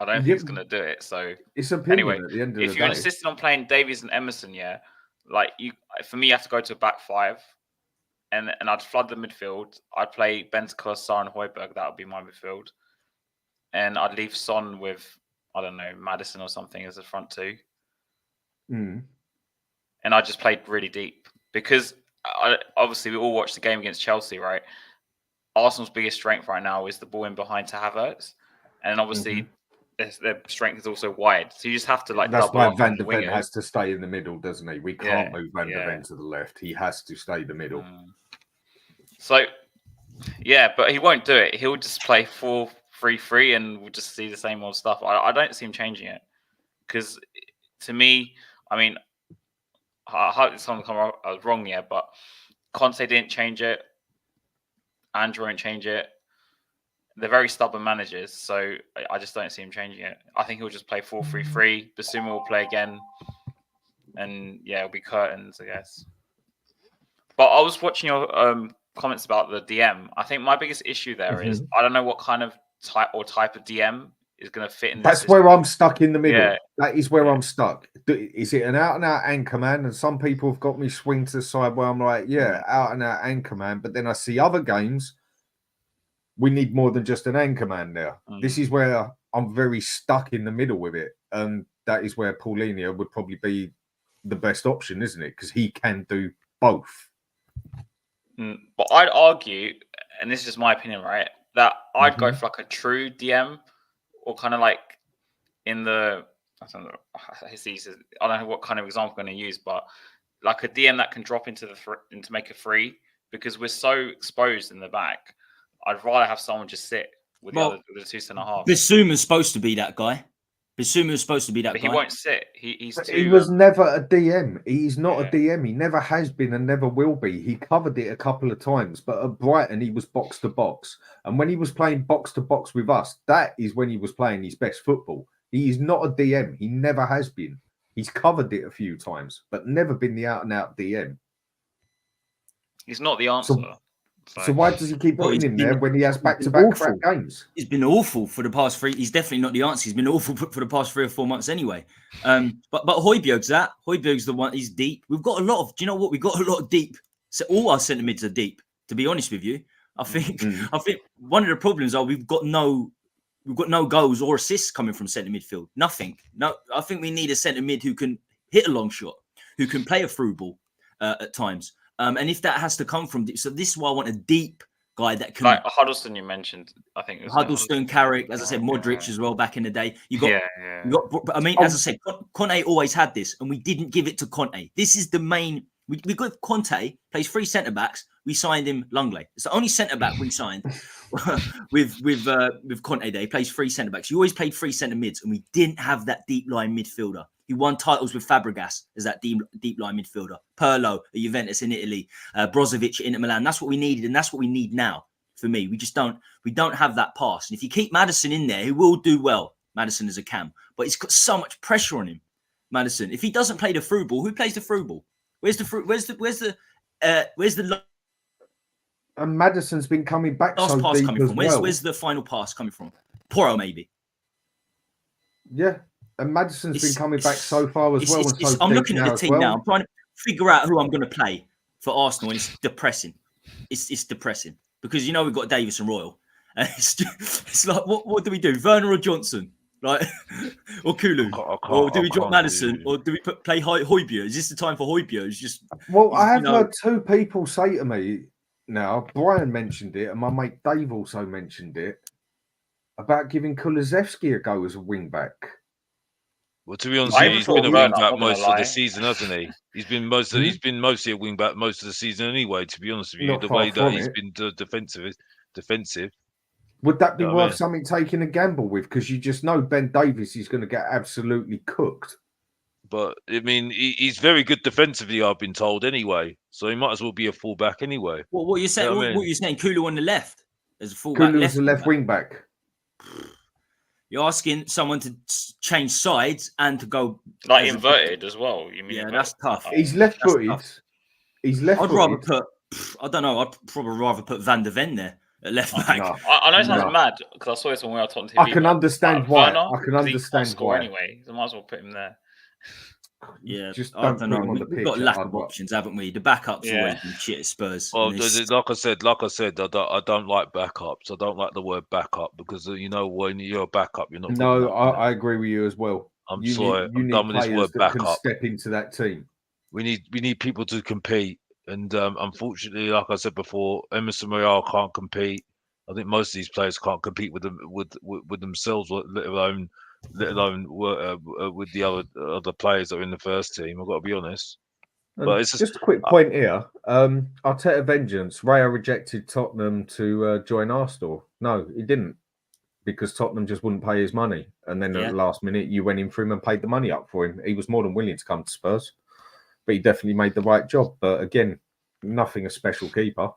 I don't think he's going to do it. So it's opinion at the end of the day. If you insisted on playing Davies and Emerson, for me, you have to go to a back five, and I'd flood the midfield. I'd play Bentancur, Sarr, and Højbjerg. That would be my midfield, and I'd leave Son with, I don't know, Maddison or something as the front two. And I just played really deep because obviously we all watched the game against Chelsea, right? Arsenal's biggest strength right now is the ball in behind to Havertz, and obviously their strength is also wide. So you just have to that's why Van de Ven has to stay in the middle, doesn't he? We can't move Van de Ven to the left. He has to stay in the middle. So but he won't do it. He'll just play 4-3-3, and we'll just see the same old stuff. I don't see him changing it because, to me, I mean, I hope someone come up, I was wrong, but Conte didn't change it. Ange won't change it. They're very stubborn managers, so I just don't see him changing it. I think he'll just play 4-3-3. Basuma will play again, and it'll be curtains, I guess. But I was watching your comments about the DM. I think my biggest issue there is I don't know what kind of type of DM is going to fit in. That's where I'm stuck in the middle. Yeah. That is where I'm stuck. Is it an out-and-out anchor man? And some people have got me swing to the side where I'm like, out-and-out anchor man. But then I see other games, we need more than just an anchor man there. This is where I'm very stuck in the middle with it. And that is where Paulinho would probably be the best option, isn't it? Because he can do both. But I'd argue, and this is just my opinion, right, that I'd go for like a true DM, or kind of like in the, I don't know what kind of example I'm going to use, but like a DM that can drop into to make a free, because we're so exposed in the back. I'd rather have someone just sit with the two centre halves. Basuma's supposed to be that guy. Bissouma was supposed to be that But guy. he won't sit. He was never a DM. He's not a Yeah. DM. He never has been and never will be. He covered it a couple of times, but at Brighton he was box to box. And when he was playing box to box with us, that is when he was playing his best football. He is not a DM. He never has been. He's covered it a few times, but never been the out and out DM. He's not the answer. So why does he keep putting him there when he has back-to-back crap games? He's been awful for the past 3. He's definitely not the answer. He's been awful for the past 3 or 4 months anyway. But Højbjerg's that. Højbjerg's the one. He's deep. We've got a lot of. Do you know what? We've got a lot of deep. So all our centre mids are deep. To be honest with you, I think one of the problems are we've got no goals or assists coming from centre midfield. Nothing. No, I think we need a centre mid who can hit a long shot, who can play a through ball at times. And if that has to come from deep, so this is why I want a deep guy that can. Like Huddleston, you mentioned, I think. Huddleston, Carrick, as I said, Modric as well back in the day. You got. I mean, as I said, Conte always had this, and we didn't give it to Conte. This is the main. We got Conte plays 3 centre backs. We signed him Langley. It's the only centre back we signed with Conte. Day he plays 3 centre backs. You always played 3 centre mids, and we didn't have that deep line midfielder. He won titles with Fabregas as that deep line midfielder. Pirlo at Juventus in Italy, Brozovic at Inter Milan. That's what we needed, and that's what we need now. For me, we don't have that pass. And if you keep Maddison in there, he will do well. Maddison is a cam, but he's got so much pressure on him. Maddison, if he doesn't play the through ball, who plays the through ball? Where's the And Maddison's been coming back last so pass deep coming as from? well. Where's the final pass coming from? Poro maybe. Yeah, and Maddison's been coming back so far as well. I'm looking at the team now. I'm trying to figure out who I'm going to play for Arsenal, and it's depressing. It's depressing because we've got Davis and Royal, and it's like what do we do? Werner or Johnson, right? Or Kulu, or do we drop Maddison, or do we play Højbjerg? Is this the time for Højbjerg? It's just I have heard 2 people say to me now. Brian mentioned it, and my mate Dave also mentioned it about giving Kulusevski a go as a wing back. Well, to be honest, he's been a wing back most of the season, hasn't he? He's been mostly a wing back most of the season anyway. To be honest with you, the way that he's been defensive. Would that be worth something taking a gamble with? Because you just know Ben Davies is going to get absolutely cooked. But I mean, he's very good defensively, I've been told anyway. So he might as well be a fullback anyway. What are you saying? What are you saying? Kulu on the left as a fullback. Kulu as a left wing back. You're asking someone to change sides and to go like inverted as well. You mean? Yeah, that's tough. He's left-footed. He's left-footed. I'd rather put. I don't know. I'd probably rather put Van der Ven there at left back. No. I know it sounds mad because I saw this on Where I Tottenham TV. I can understand why. Werner, I can understand why. Anyway, so I might as well put him there. Yeah, just I don't know. We've got a lack of options, haven't we? The backups always been shit at Spurs. Well, like I said, I don't like backups. I don't like the word backup because when you're a backup, you're not. No, I agree with you as well. I'm sorry. I'm done with this word backup. backup. Step into that team. We need people to compete, and unfortunately, like I said before, Emerson Royal can't compete. I think most of these players can't compete with them with themselves, let alone with the other players that are in the first team. I've got to be honest. But it's just a quick point here. Arteta vengeance. Raya rejected Tottenham to join Arsenal. No, he didn't, because Tottenham just wouldn't pay his money. And then at the last minute, you went in for him and paid the money up for him. He was more than willing to come to Spurs, but he definitely made the right job. But again, nothing a special keeper.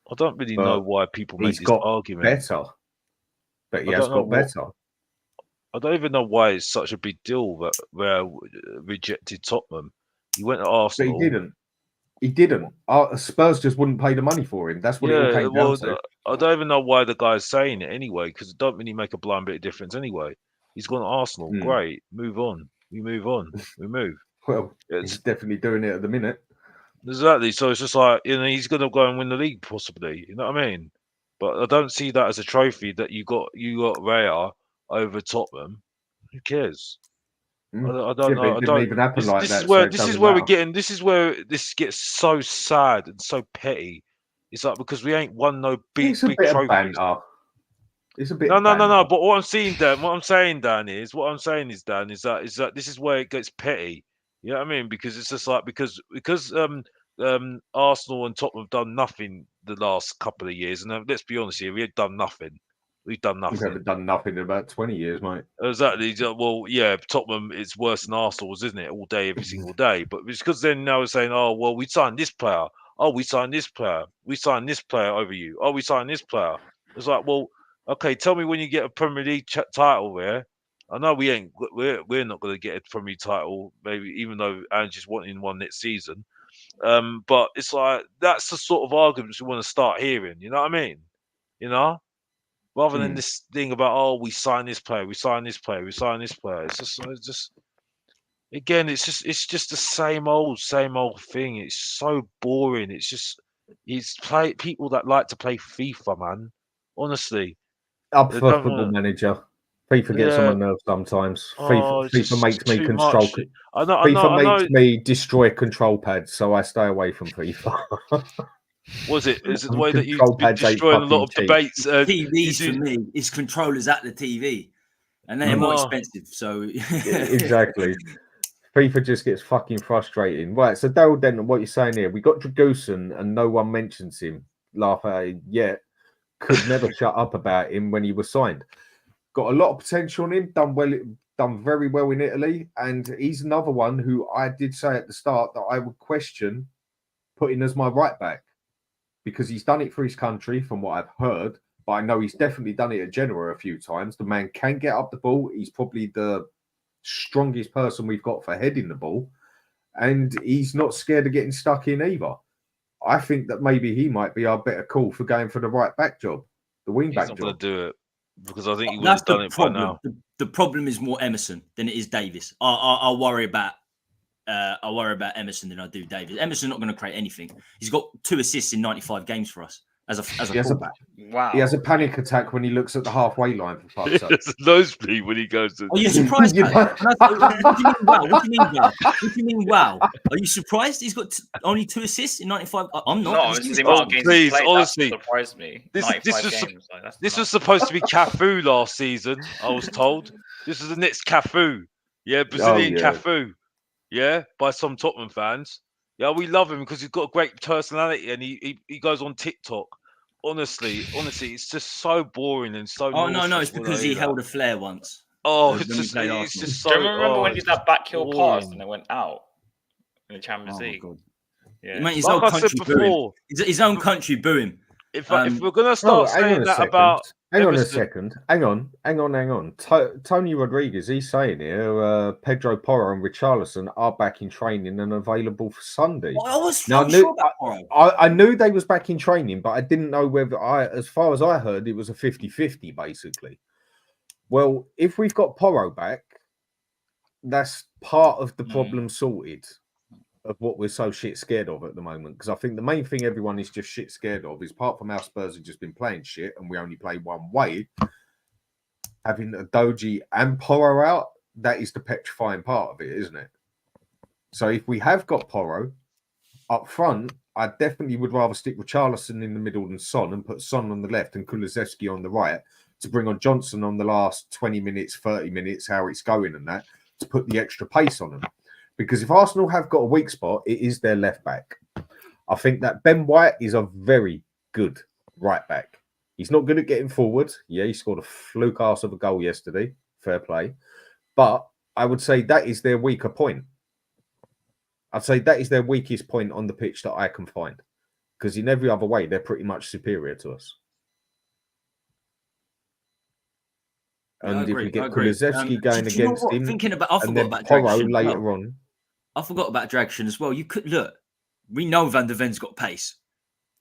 I don't really know why people make this argument. Better, but he has got better. I don't even know why it's such a big deal that Raya rejected Tottenham. He went to Arsenal. But he didn't. Spurs just wouldn't pay the money for him. That's what it all came down to. I don't even know why the guy's saying it anyway, because it don't really make a blind bit of difference anyway. He's gone to Arsenal. Great. Move on. We move on. We move. Well, he's definitely doing it at the minute. Exactly. So it's just like, he's going to go and win the league possibly. You know what I mean? But I don't see that as a trophy that you got Raya over Tottenham. Who cares? I don't know. It didn't even happen like that. This is where this gets so sad and so petty. It's like because we ain't won no big trophies. It's a bit. No. But what I'm saying, Dan, is that this is where it gets petty. You know what I mean? Because it's just like because Arsenal and Tottenham have done nothing the last couple of years, and let's be honest here, we had done nothing. We've done We nothing. haven't done nothing in about 20 years, mate. Exactly. Well, yeah, Tottenham is worse than Arsenal's, isn't it? All day, every single day. But it's because then now we're saying, oh, well, we signed this player. Oh, we signed this player. We signed this player over you. Oh, we signed this player. It's like, well, okay, tell me when you get a Premier League title there. I know we're not going to get a Premier League title, maybe, even though Ange is wanting one next season. But it's like that's the sort of arguments we want to start hearing. You know what I mean? You know. Rather than this thing about, oh, we signed this player, we signed this player, we signed this player. It's just again, it's just the same old thing. It's so boring. It's people that like to play FIFA, man. Honestly, Up they for don't Football wanna- Manager. FIFA gets on my nerves sometimes. Oh, it's FIFA makes me too control. much. I know. FIFA makes me destroy control pads, so I stay away from FIFA. Was it? Is it the And way that you've control been pads ain't destroying a lot of fucking cheap. debates? TVs for me is controllers at the TV, and they're more expensive. So exactly. FIFA just gets fucking frustrating. Right, so Daryl Denton, what you're saying here? We got Dragusin and no one mentions him. Laugh at it yet. Could never shut up about him when he was signed. Got a lot of potential in him. Done very well in Italy, and he's another one who I did say at the start that I would question putting as my right back because he's done it for his country, from what I've heard. But I know he's definitely done it at Genoa a few times. The man can get up the ball. He's probably the strongest person we've got for heading the ball, and he's not scared of getting stuck in either. I think that maybe he might be our better call for going for the right back job, the wing back job. He's not going to do it because I think he would have done it by now. The problem is more Emerson than it is Davis. I'll worry about Emerson than I do Davis. Emerson's not going to create anything. He's got 2 assists in 95 games for us as a fullback. Wow. He has a panic attack when he looks at the halfway line, for fuck's sake. It's a nosebleed when he goes to. Are you surprised? What do you mean, wow? What do you mean, wow? What do you mean, wow? Are you surprised he's got only 2 assists in 95? I'm not. No, it's the amount of games please, he's played, honestly, that surprised me. This was supposed to be Cafu last season, I was told. This is the next Cafu. Yeah, Brazilian Cafu. Yeah, by some Tottenham fans. Yeah, we love him because he's got a great personality and he goes on TikTok. Honestly, it's just so boring and so. Oh no, it's because he held a flare once. Oh, it's just so. Do you remember when he did that backheel pass and it went out in the Champions League? Yeah, mate, his own country boo him. His own country boo him. If we're gonna start saying that about. Hang on a second. Hang on. Tony Rodriguez, he's saying here, Pedro Porro and Richarlison are back in training and available for Sunday. Well, I knew they was back in training, but I didn't know whether as far as I heard, it was a 50-50 basically. Well, if we've got Porro back, that's part of the problem sorted of what we're so shit scared of at the moment. Because I think the main thing everyone is just shit scared of is, apart from our Spurs have just been playing shit and we only play one way, having a Doji and Porro out, that is the petrifying part of it, isn't it? So if we have got Porro up front, I definitely would rather stick with Richarlison in the middle than Son and put Son on the left and Kulusevski on the right to bring on Johnson on the last 20 minutes, 30 minutes, how it's going and that, to put the extra pace on them. Because if Arsenal have got a weak spot, it is their left back. I think that Ben White is a very good right back. He's not good at getting forward. Yeah, he scored a fluke arse of a goal yesterday. Fair play. But I would say that is their weaker point. I'd say that is their weakest point on the pitch that I can find. Because in every other way, they're pretty much superior to us. And if we get Kulusevski going against him, I forgot about Dragic later on. I forgot about Dragic as well. You could look. We know Van der Ven's got pace.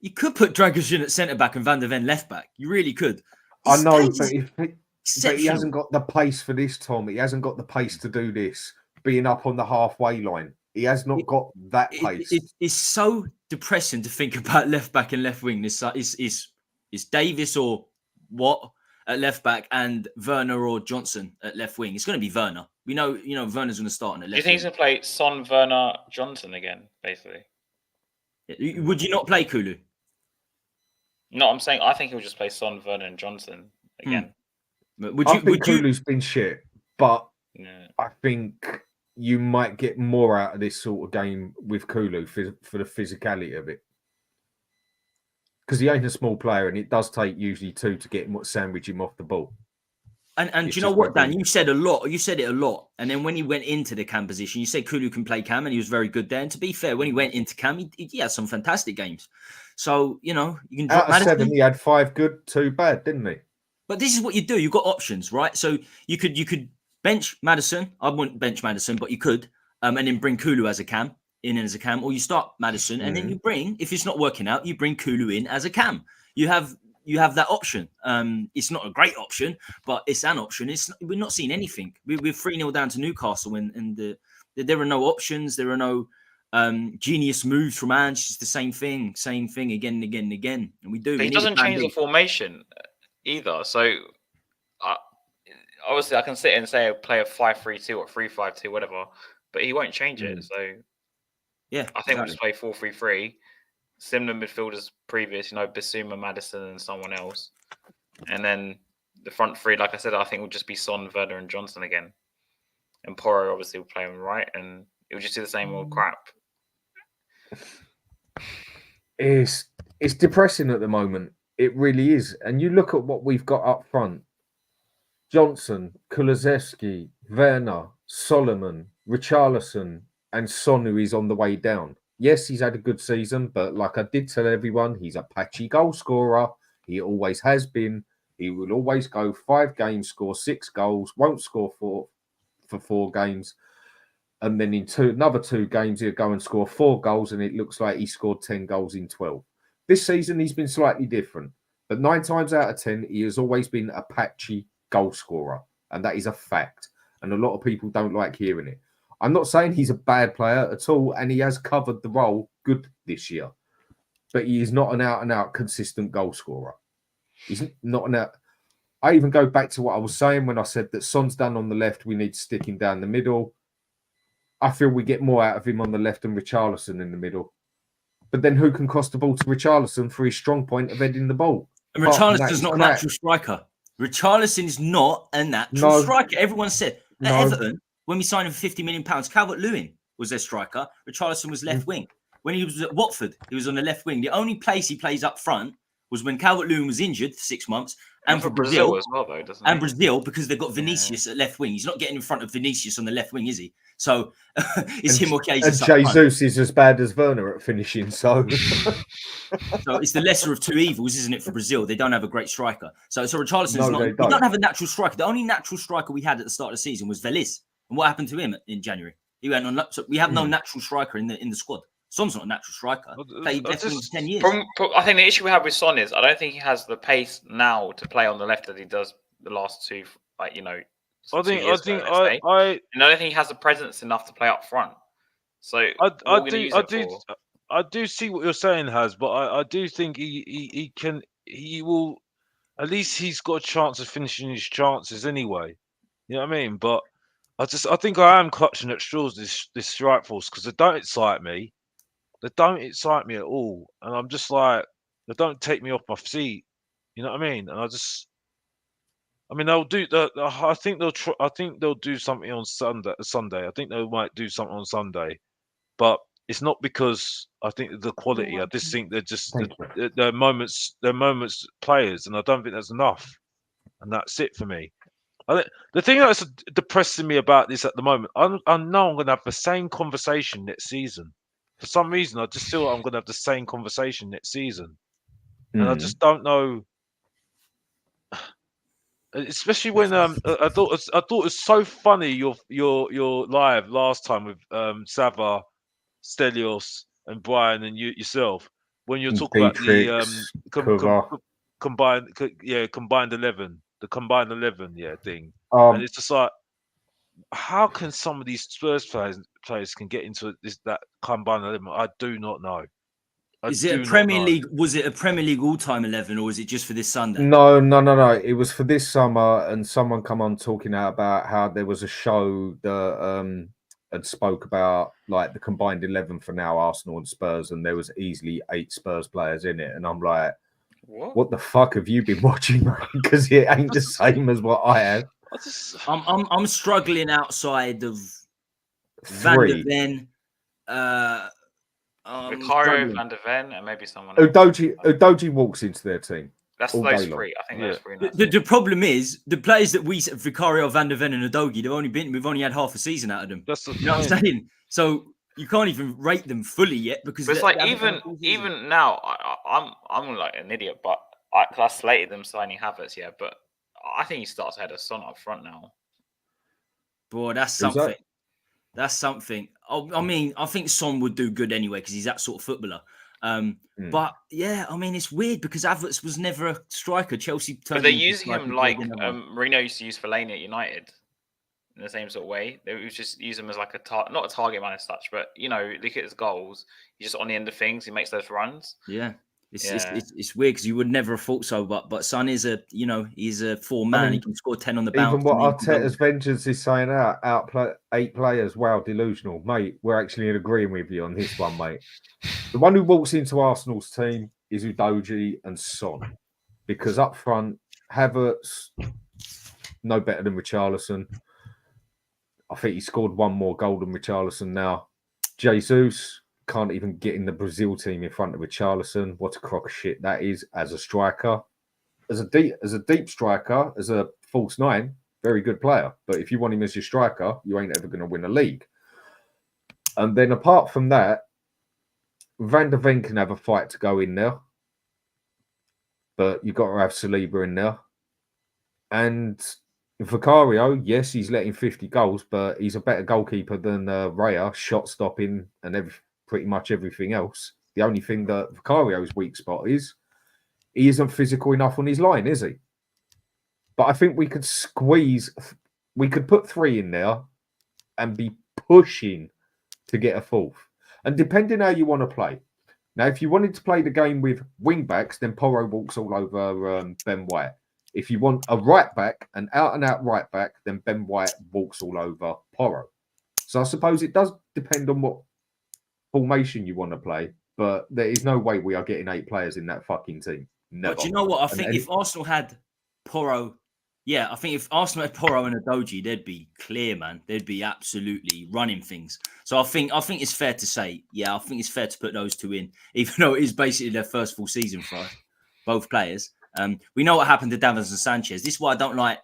You could put Dragic at centre back and Van der Ven left back. You really could. I know, but he hasn't got the pace for this, Tom. He hasn't got the pace to do this. Being up on the halfway line, he has not got that pace. It's so depressing to think about left back and left wing. This is Davis or what at left back and Werner or Johnson at left wing. It's going to be Werner. We know, Werner's going to start on the left. Do you think he's going to play Son, Werner, Johnson again, basically? Would you not play Kulu? No, I'm saying I think he'll just play Son, Werner, and Johnson again. I think Kulu's been shit, but I think you might get more out of this sort of game with Kulu for the physicality of it. because he ain't a small player, and it does take usually 2 to get him, sandwich him off the ball. And do you know what, Dan? You said a lot. You said it a lot. And then when he went into the cam position, you said Kulu can play cam, and he was very good there. And to be fair, when he went into cam, he had some fantastic games. So, you know, you can drop out of Maddison. 7, he had 5 good, 2 bad, didn't he? But this is what you do. You've got options, right? So you could bench Maddison. I wouldn't bench Maddison, but you could. And then bring Kulu as a cam, as a cam. Or you start Maddison, and then you bring, if it's not working out, you bring Kulu in as a cam. You have that option. It's not a great option, but it's an option. We're not seeing anything. We're 3-0 down to Newcastle, and there are no options. There are no genius moves from Ange. It's the same thing again and again and again. And we do. But he doesn't change the formation either. So obviously, I can sit and say play a 5-3-2 or 3-5-2, whatever, but he won't change it. So yeah, I think we'll just play 4-3-3. Similar midfielders previous, you know, Bissouma, Maddison, and someone else. And then the front three, like I said, I think will just be Son, Werner, and Johnson again. And Porro obviously will play him right, and it will just do the same old crap. It's depressing at the moment. It really is. And you look at what we've got up front. Johnson, Kulusevski, Werner, Solomon, Richarlison, and Son, who is on the way down. Yes, he's had a good season, but like I did tell everyone, he's a patchy goal scorer. He always has been. He will always go 5 games, score 6 goals, won't score for 4 games. And then in another 2 games, he'll go and score 4 goals, and it looks like he scored 10 goals in 12. This season, he's been slightly different. But 9 times out of 10, he has always been a patchy goal scorer. And that is a fact. And a lot of people don't like hearing it. I'm not saying he's a bad player at all, and he has covered the role good this year. But he is not an out-and-out consistent goal scorer. He's not an out. I even go back to what I was saying when I said that Son's done on the left, we need to stick him down the middle. I feel we get more out of him on the left than Richarlison in the middle. But then who can cross the ball to Richarlison for his strong point of heading the ball? And Richarlison's not a natural striker. Richarlison is not a natural striker. Everyone said at Everton, when we signed him for £50 million, Calvert-Lewin was their striker. Richarlison was left wing. When he was at Watford, he was on the left wing. The only place he plays up front was when Calvert-Lewin was injured for 6 months. And for Brazil as well, though, doesn't he? And Brazil, because they've got Vinicius at left wing. He's not getting in front of Vinicius on the left wing, is he? So it's him or Jesus. And Jesus is as bad as Werner at finishing. So it's the lesser of 2 evils, isn't it, for Brazil? They don't have a great striker. So Richarlison's not. We don't have a natural striker. The only natural striker we had at the start of the season was Veliz. And what happened to him in January? He went on. So we have no natural striker in the squad. Son's not a natural striker. Played left wing for 10 years. I think the issue we have with Son is I don't think he has the pace now to play on the left that he does the last 2, like, you know. I don't think he has the presence enough to play up front. So I do see what you're saying, Haz, but I do think he will. At least he's got a chance of finishing his chances anyway. You know what I mean? But I think I am clutching at straws this strike force because they don't excite me. They don't excite me at all, and I'm just like, they don't take me off my seat. You know what I mean? And they'll do. I think they'll try. I think they'll do something on Sunday. I think they might do something on Sunday, but it's not because I think the quality. I just think they're just they're moments players, and I don't think that's enough. And that's it for me. The thing that's depressing me about this at the moment, I know I'm going to have the same conversation next season. For some reason, I just feel like I'm going to have the same conversation next season, and I just don't know. Especially when I thought it was so funny your live last time with Sava, Stelios, and Brian and yourself when you're talking about the combined 11, the combined 11 thing, and it's just like, how can some of these Spurs players can get into that combined 11? I do not know. Is it a Premier League? Was it a Premier League all-time 11, or was it just for this Sunday? No. It was for this summer, and someone come on talking about how there was a show that had spoke about like the combined 11 for now Arsenal and Spurs, and there was easily 8 Spurs players in it, and I'm like, what the fuck have you been watching? Because it ain't the same as what I have. I'm struggling outside of Van der Ven. Vicario, Van de Ven, and maybe someone else. Udogie walks into their team. That's those three. I think those three. The problem is the players that we Vicario, Van de Ven, and Udogie. We've only had half a season out of them. That's the you know what I'm saying. So you can't even rate them fully yet because it's like even now I'm like an idiot, but I slated them signing Havertz, but I think he starts ahead of Son up front now. Boy, that's something. That's something. I mean, I think Son would do good anyway because he's that sort of footballer. But yeah, I mean, it's weird because Havertz was never a striker. Chelsea, but they're using him like Mourinho used to use Fellaini at United in the same sort of way. They would just use him as like not a target man as such, but look at his goals. He's just on the end of things. He makes those runs. Yeah. It's weird because you would never have thought so, but Son is he's a 4-man. He can score 10 on the bounce. Even what Arteta's vengeance is saying outplay 8 players. Wow, delusional, mate. We're actually agreeing with you on this one, mate. The one who walks into Arsenal's team is Udogie and Son, because up front, Havertz no better than Richarlison. I think he scored one more goal than Richarlison now. Jesus can't even get in the Brazil team in front of Richarlison. What a crock of shit that is as a striker. As a deep striker, as a false 9, very good player. But if you want him as your striker, you ain't ever going to win a league. And then apart from that, Van de Ven can have a fight to go in there. But you've got to have Saliba in there. And Vicario, yes, he's letting 50 goals, but he's a better goalkeeper than Raya, shot stopping and pretty much everything else. The only thing that Vicario's weak spot is he isn't physical enough on his line, is he? But I think we could put 3 in there and be pushing to get a 4th. And depending how you want to play. Now, if you wanted to play the game with wing backs, then Porro walks all over Ben White. If you want a right back, an out-and-out right back, then Ben White walks all over Porro. So I suppose it does depend on what formation you want to play, but there is no way we are getting 8 players in that fucking team. Never. But you know what? I think if Arsenal had Porro, I think if Arsenal had Porro and Udogie, they'd be clear, man. They'd be absolutely running things. So I think it's fair to say, I think it's fair to put those 2 in, even though it is basically their first full season for both players. We know what happened to Davies and Sanchez. This is why I don't like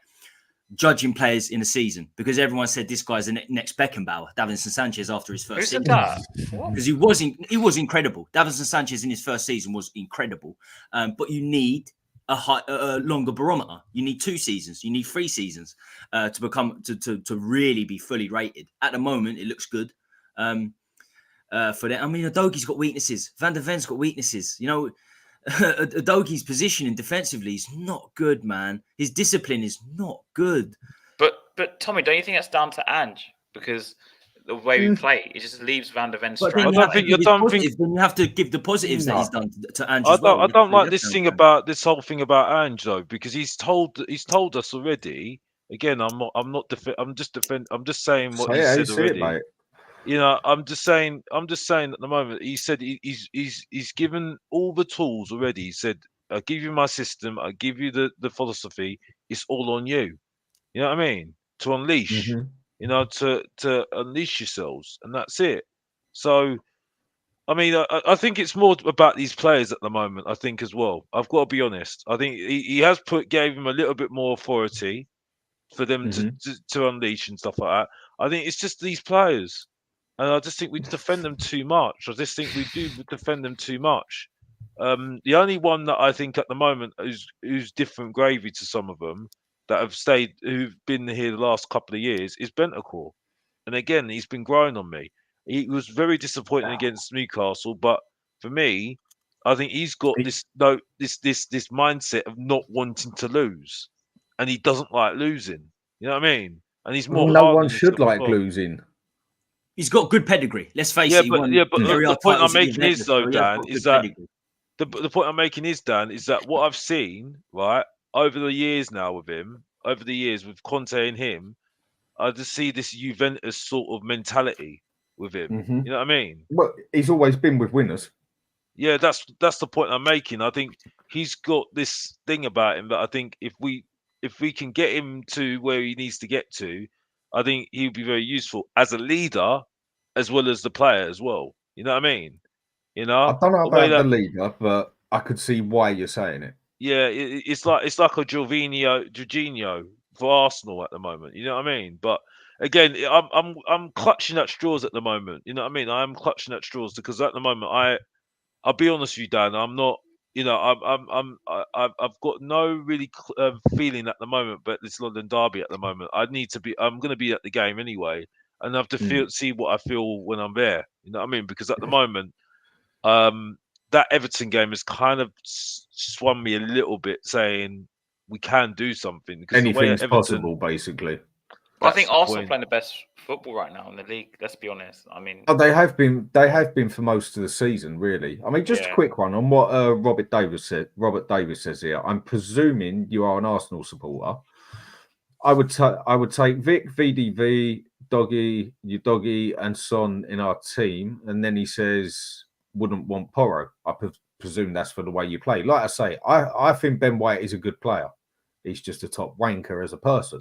judging players in a season, because everyone said this guy's the next Beckenbauer, Davies and Sanchez, after his first season. Because he was incredible. Davies and Sanchez in his first season was incredible. But you need a longer barometer. You need 2 seasons. You need 3 seasons to become to really be fully rated. At the moment, it looks good for them. I mean, Udogie's got weaknesses. Van de Ven's got weaknesses. Udogie's positioning defensively is not good, man. His discipline is not good. But Tommy, don't you think that's down to Ange? Because the way we play, it just leaves Van de Ven straight. I don't think you're done. Then you have to give the positives that he's done to Ange. I don't like this whole thing about Ange though, because he's told us already. Again, I'm just saying what he said already. Mate. I'm just saying at the moment, he said he's given all the tools already. He said, I'll give you my system, I'll give you the philosophy, it's all on you. You know what I mean? To unleash, to unleash yourselves, and that's it. So, I mean, I think it's more about these players at the moment, I think, as well. I've got to be honest. I think he has gave him a little bit more authority for them to unleash and stuff like that. I think it's just these players. And I just think we defend them too much. I just think we do defend them too much. The only one that I think at the moment who's different gravy to some of them that have stayed, who've been here the last couple of years, is Bentancur. And again, he's been growing on me. He was very disappointing against Newcastle, but for me, I think he's got this mindset of not wanting to lose, and he doesn't like losing. You know what I mean? And he's more. No one should like losing. He's got good pedigree. Let's face it. But the point I'm making is, though, Dan, is that the point I'm making is, Dan, is that what I've seen, right, over the years now with him, over the years with Conte and him, I just see this Juventus sort of mentality with him. You know what I mean? Well, he's always been with winners. Yeah, that's the point I'm making. I think he's got this thing about him that I think if we can get him to where he needs to get to, I think he'll be very useful as a leader, as well as the player as well. You know what I mean? You know, I don't know the way about the that leader, but I could see why you're saying it. yeah, it's like a Jorginho for Arsenal at the moment. You know what I mean? But again, I'm clutching at straws at the moment. You know what I mean? I am clutching at straws because at the moment I'll be honest with you, Dan. I'm not. You know, I've got no really feeling at the moment, but this London derby at the moment, I need to be. I'm going to be at the game anyway, and I have to see what I feel when I'm there. You know what I mean? Because at the moment, that Everton game has kind of swung me a little bit, saying we can do something because the way Anything's Everton, possible, basically. But I think the Arsenal point. playing the best football right now in the league. Let's be honest. I mean, Oh, they have been. They have been for most of the season, really. I mean, just a Yeah. quick one on what Robert Davis said. Robert Davis says here. I'm presuming you are an Arsenal supporter. I would take Vic, VDV, Doggy, Udogi, and Son in our team, and then he says wouldn't want Porro. I presume that's for the way you play. Like I say, I think Ben White is a good player. He's just a top wanker as a person,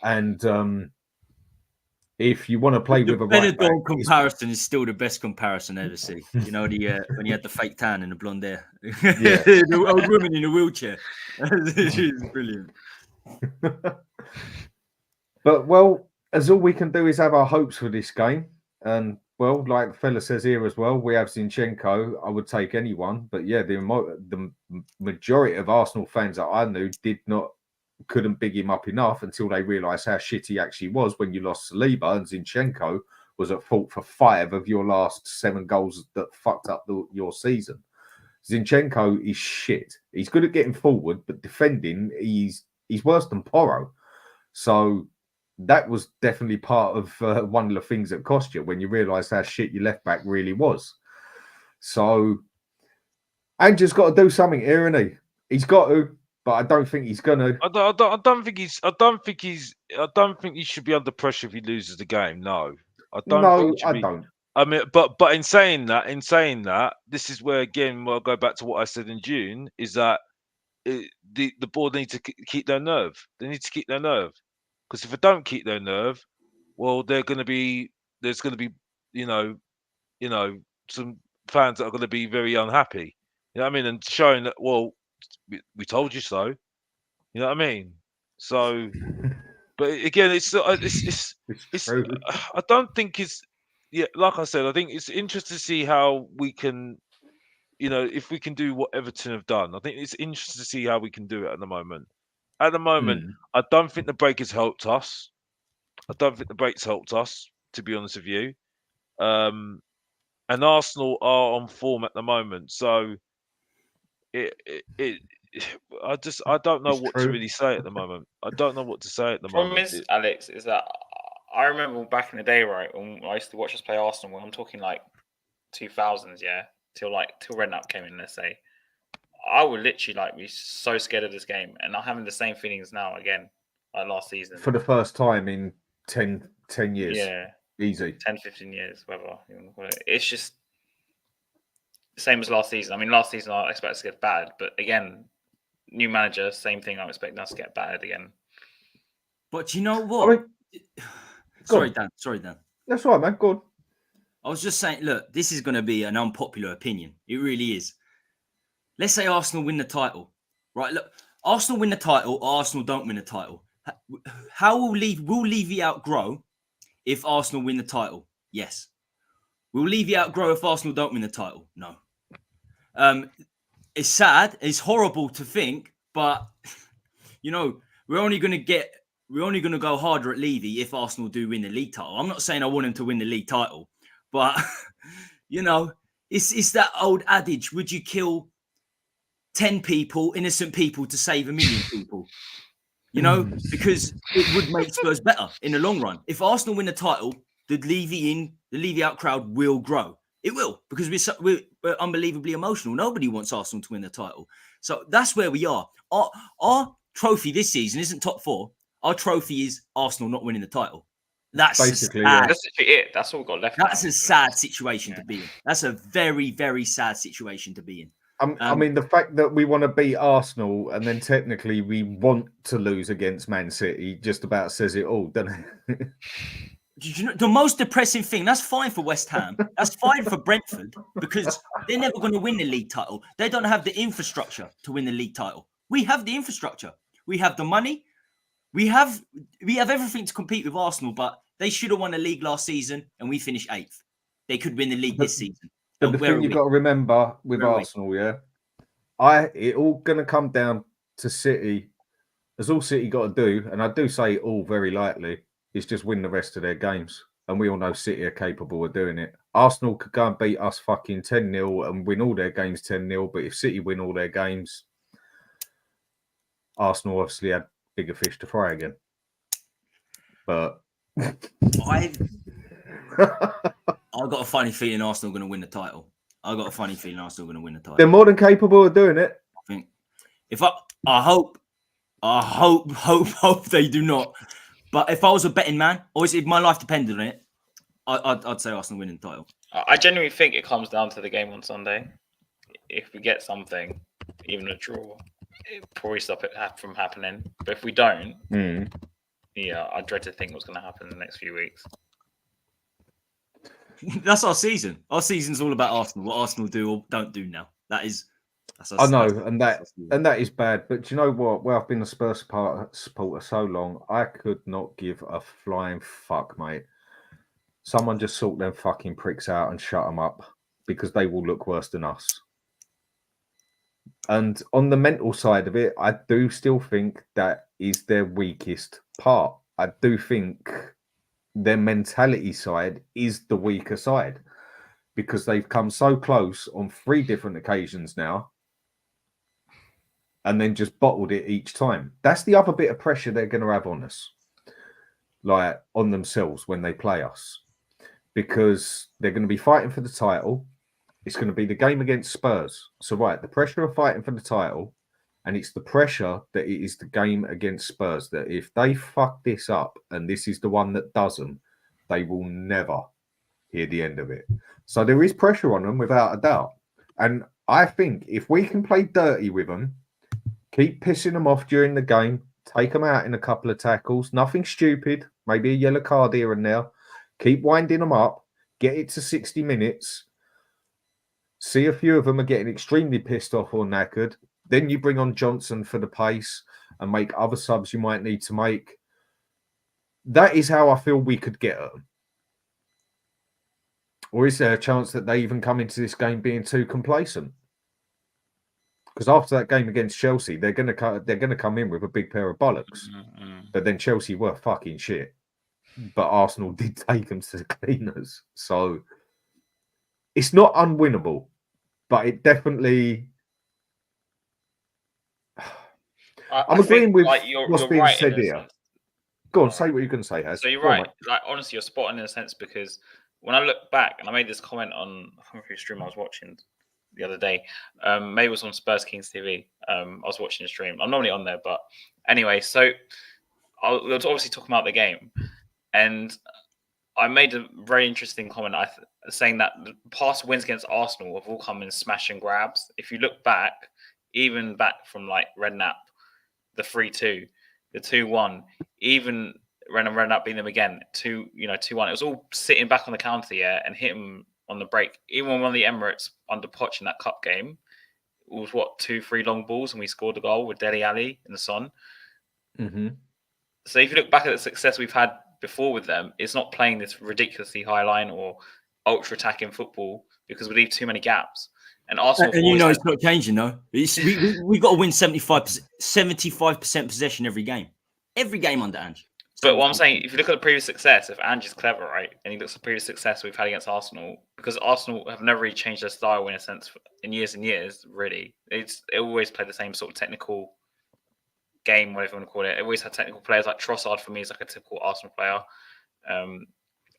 and if you want to play with a right back, Benidorm comparison is still the best comparison I ever see. You know, the when you had the fake tan and the blonde hair, Yeah. the old woman in a wheelchair. She's brilliant. But well, as all we can do is have our hopes for this game, and well, like the fella says here as well, we have Zinchenko. I would take anyone, but yeah, the majority of Arsenal fans that I knew couldn't big him up enough until they realised how shit he actually was when you lost Saliba, and Zinchenko was at fault for 5 of your last 7 goals that fucked up your season. Zinchenko is shit. He's good at getting forward, but defending, he's worse than Porro. So that was definitely part of one of the things that cost you when you realised how shit your left back really was. So Ange's got to do something here, isn't he? He's got to. But I don't think he's gonna. I don't think he should be under pressure if he loses the game. No, I don't. I mean, but in saying that, this is where again I'll go back to what I said in June is that the board need to keep their nerve. They need to keep their nerve because if they don't keep their nerve, well, there's going to be you know some fans that are going to be very unhappy. You know what I mean? And showing that we told you so. You know what I mean? So, but again, it's true. I don't think it's like I said, I think it's interesting to see how we can, if we can do what Everton have done. I think it's interesting to see how we can do it at the moment. At the moment, I don't think the break has helped us. I don't think the break's helped us, to be honest with you. And Arsenal are on form at the moment, so I don't know what to really say at the moment. I don't know what to say at the moment. Problem is, Alex, is that I remember back in the day, right, when I used to watch us play Arsenal, when I'm talking like 2000s, yeah, till Redknapp came in, let's say, I would literally be so scared of this game, and I'm having the same feelings now again, like last season. For the first time in 10 years. Yeah. Easy. 10, 15 years, whatever. It's just the same as last season. I mean, last season I expect us to get bad, but again, new manager, same thing. I'm expecting us to get bad again. But you know what? Sorry, Dan. That's all right, man. Go on. I was just saying, look, this is going to be an unpopular opinion. It really is. Let's say Arsenal win the title, right? Look, Arsenal win the title, or Arsenal don't win the title. How will Levy outgrow if Arsenal win the title? Yes. Will Levy outgrow if Arsenal don't win the title? No. It's sad. It's horrible to think, but we're only going to go harder at Levy if Arsenal do win the league title. I'm not saying I want him to win the league title, but it's that old adage: would you kill 10 people, innocent people, to save 1 million people? Because it would make Spurs better in the long run. If Arsenal win the title, the Levy out crowd will grow. It will, because we're unbelievably emotional. Nobody wants Arsenal to win the title. So that's where we are. Our trophy this season isn't top 4. Our trophy is Arsenal not winning the title. That's basically that's it. That's all we've got left. That's a sad situation to be in. That's a very, very sad situation to be in. I mean, the fact that we want to beat Arsenal and then technically we want to lose against Man City just about says it all, doesn't it? you know, the most depressing thing, that's fine for West Ham. That's fine for Brentford because they're never going to win the league title. They don't have the infrastructure to win the league title. We have the infrastructure. We have the money. We have everything to compete with Arsenal, but they should have won the league last season and we finished 8th. They could win the league this season. But the thing you've got to remember with Arsenal, it all going to come down to City. That's all City got to do, and I do say all very lightly, is just win the rest of their games. And we all know City are capable of doing it. Arsenal could go and beat us fucking 10-0 and win all their games 10-0, but if City win all their games, Arsenal obviously had bigger fish to fry again. But I've got a funny feeling Arsenal are going to win the title. They're more than capable of doing it. I think. I hope they do not. But if I was a betting man, or if my life depended on it, I'd say Arsenal winning the title. I genuinely think it comes down to the game on Sunday. If we get something, even a draw, it probably stop it from happening. But if we don't, I dread to think what's going to happen in the next few weeks. That's our season. Our season's all about Arsenal. What Arsenal do or don't do now. That's I know, and that is bad. But do you know what? Well, I've been a Spurs supporter so long, I could not give a flying fuck, mate. Someone just sort them fucking pricks out and shut them up because they will look worse than us. And on the mental side of it, I do still think that is their weakest part. I do think their mentality side is the weaker side because they've come so close on 3 different occasions now and then just bottled it each time. That's the other bit of pressure they're going to have on us, like on themselves when they play us, because they're going to be fighting for the title. It's going to be the game against Spurs. So, the pressure of fighting for the title, and it's the pressure that it is the game against Spurs, that if they fuck this up and this is the one that doesn't, they will never hear the end of it. So there is pressure on them without a doubt. And I think if we can play dirty with them, keep pissing them off during the game, take them out in a couple of tackles, nothing stupid, maybe a yellow card here and there, keep winding them up, get it to 60 minutes, see a few of them are getting extremely pissed off or knackered, then you bring on Johnson for the pace and make other subs you might need to make. That is how I feel we could get at them. Or is there a chance that they even come into this game being too complacent? Because after that game against Chelsea, they're gonna come in with a big pair of bollocks. But then Chelsea were fucking shit. But Arsenal did take them to the cleaners. So it's not unwinnable, but it definitely... I'm agreeing with what's being said here. Go on, say what you're going to say, Haz. So you're right. Like, honestly, you're spot on in a sense, because when I look back, and I made this comment on, I can't remember whose stream I was watching the other day. Maybe it was on Spurs Kings TV. I was watching the stream. I'm normally on there, but anyway, so I was obviously talking about the game, and I made a very interesting comment saying that the past wins against Arsenal have all come in smash and grabs. If you look back, even back from like Redknapp, the 3-2, the 2-1, even Redknapp beating them again, 2-1. It was all sitting back on the counter, and hit them on the break. Even when one of the Emirates under Poch in that cup game, it was 2-3 long balls, and we scored a goal with Dele Alli and the Son. Mm-hmm. So if you look back at the success we've had before with them, it's not playing this ridiculously high line or ultra attacking football because we leave too many gaps. And Arsenal, and it's not changing though. We got to win 75% possession every game under Ange. But what I'm saying, if you look at the previous success, if Ange is clever, right, and he looks at the previous success we've had against Arsenal, because Arsenal have never really changed their style in a sense in years and years. Really, they always play the same sort of technical game, whatever you want to call it. They always had technical players. Like Trossard for me is like a typical Arsenal player.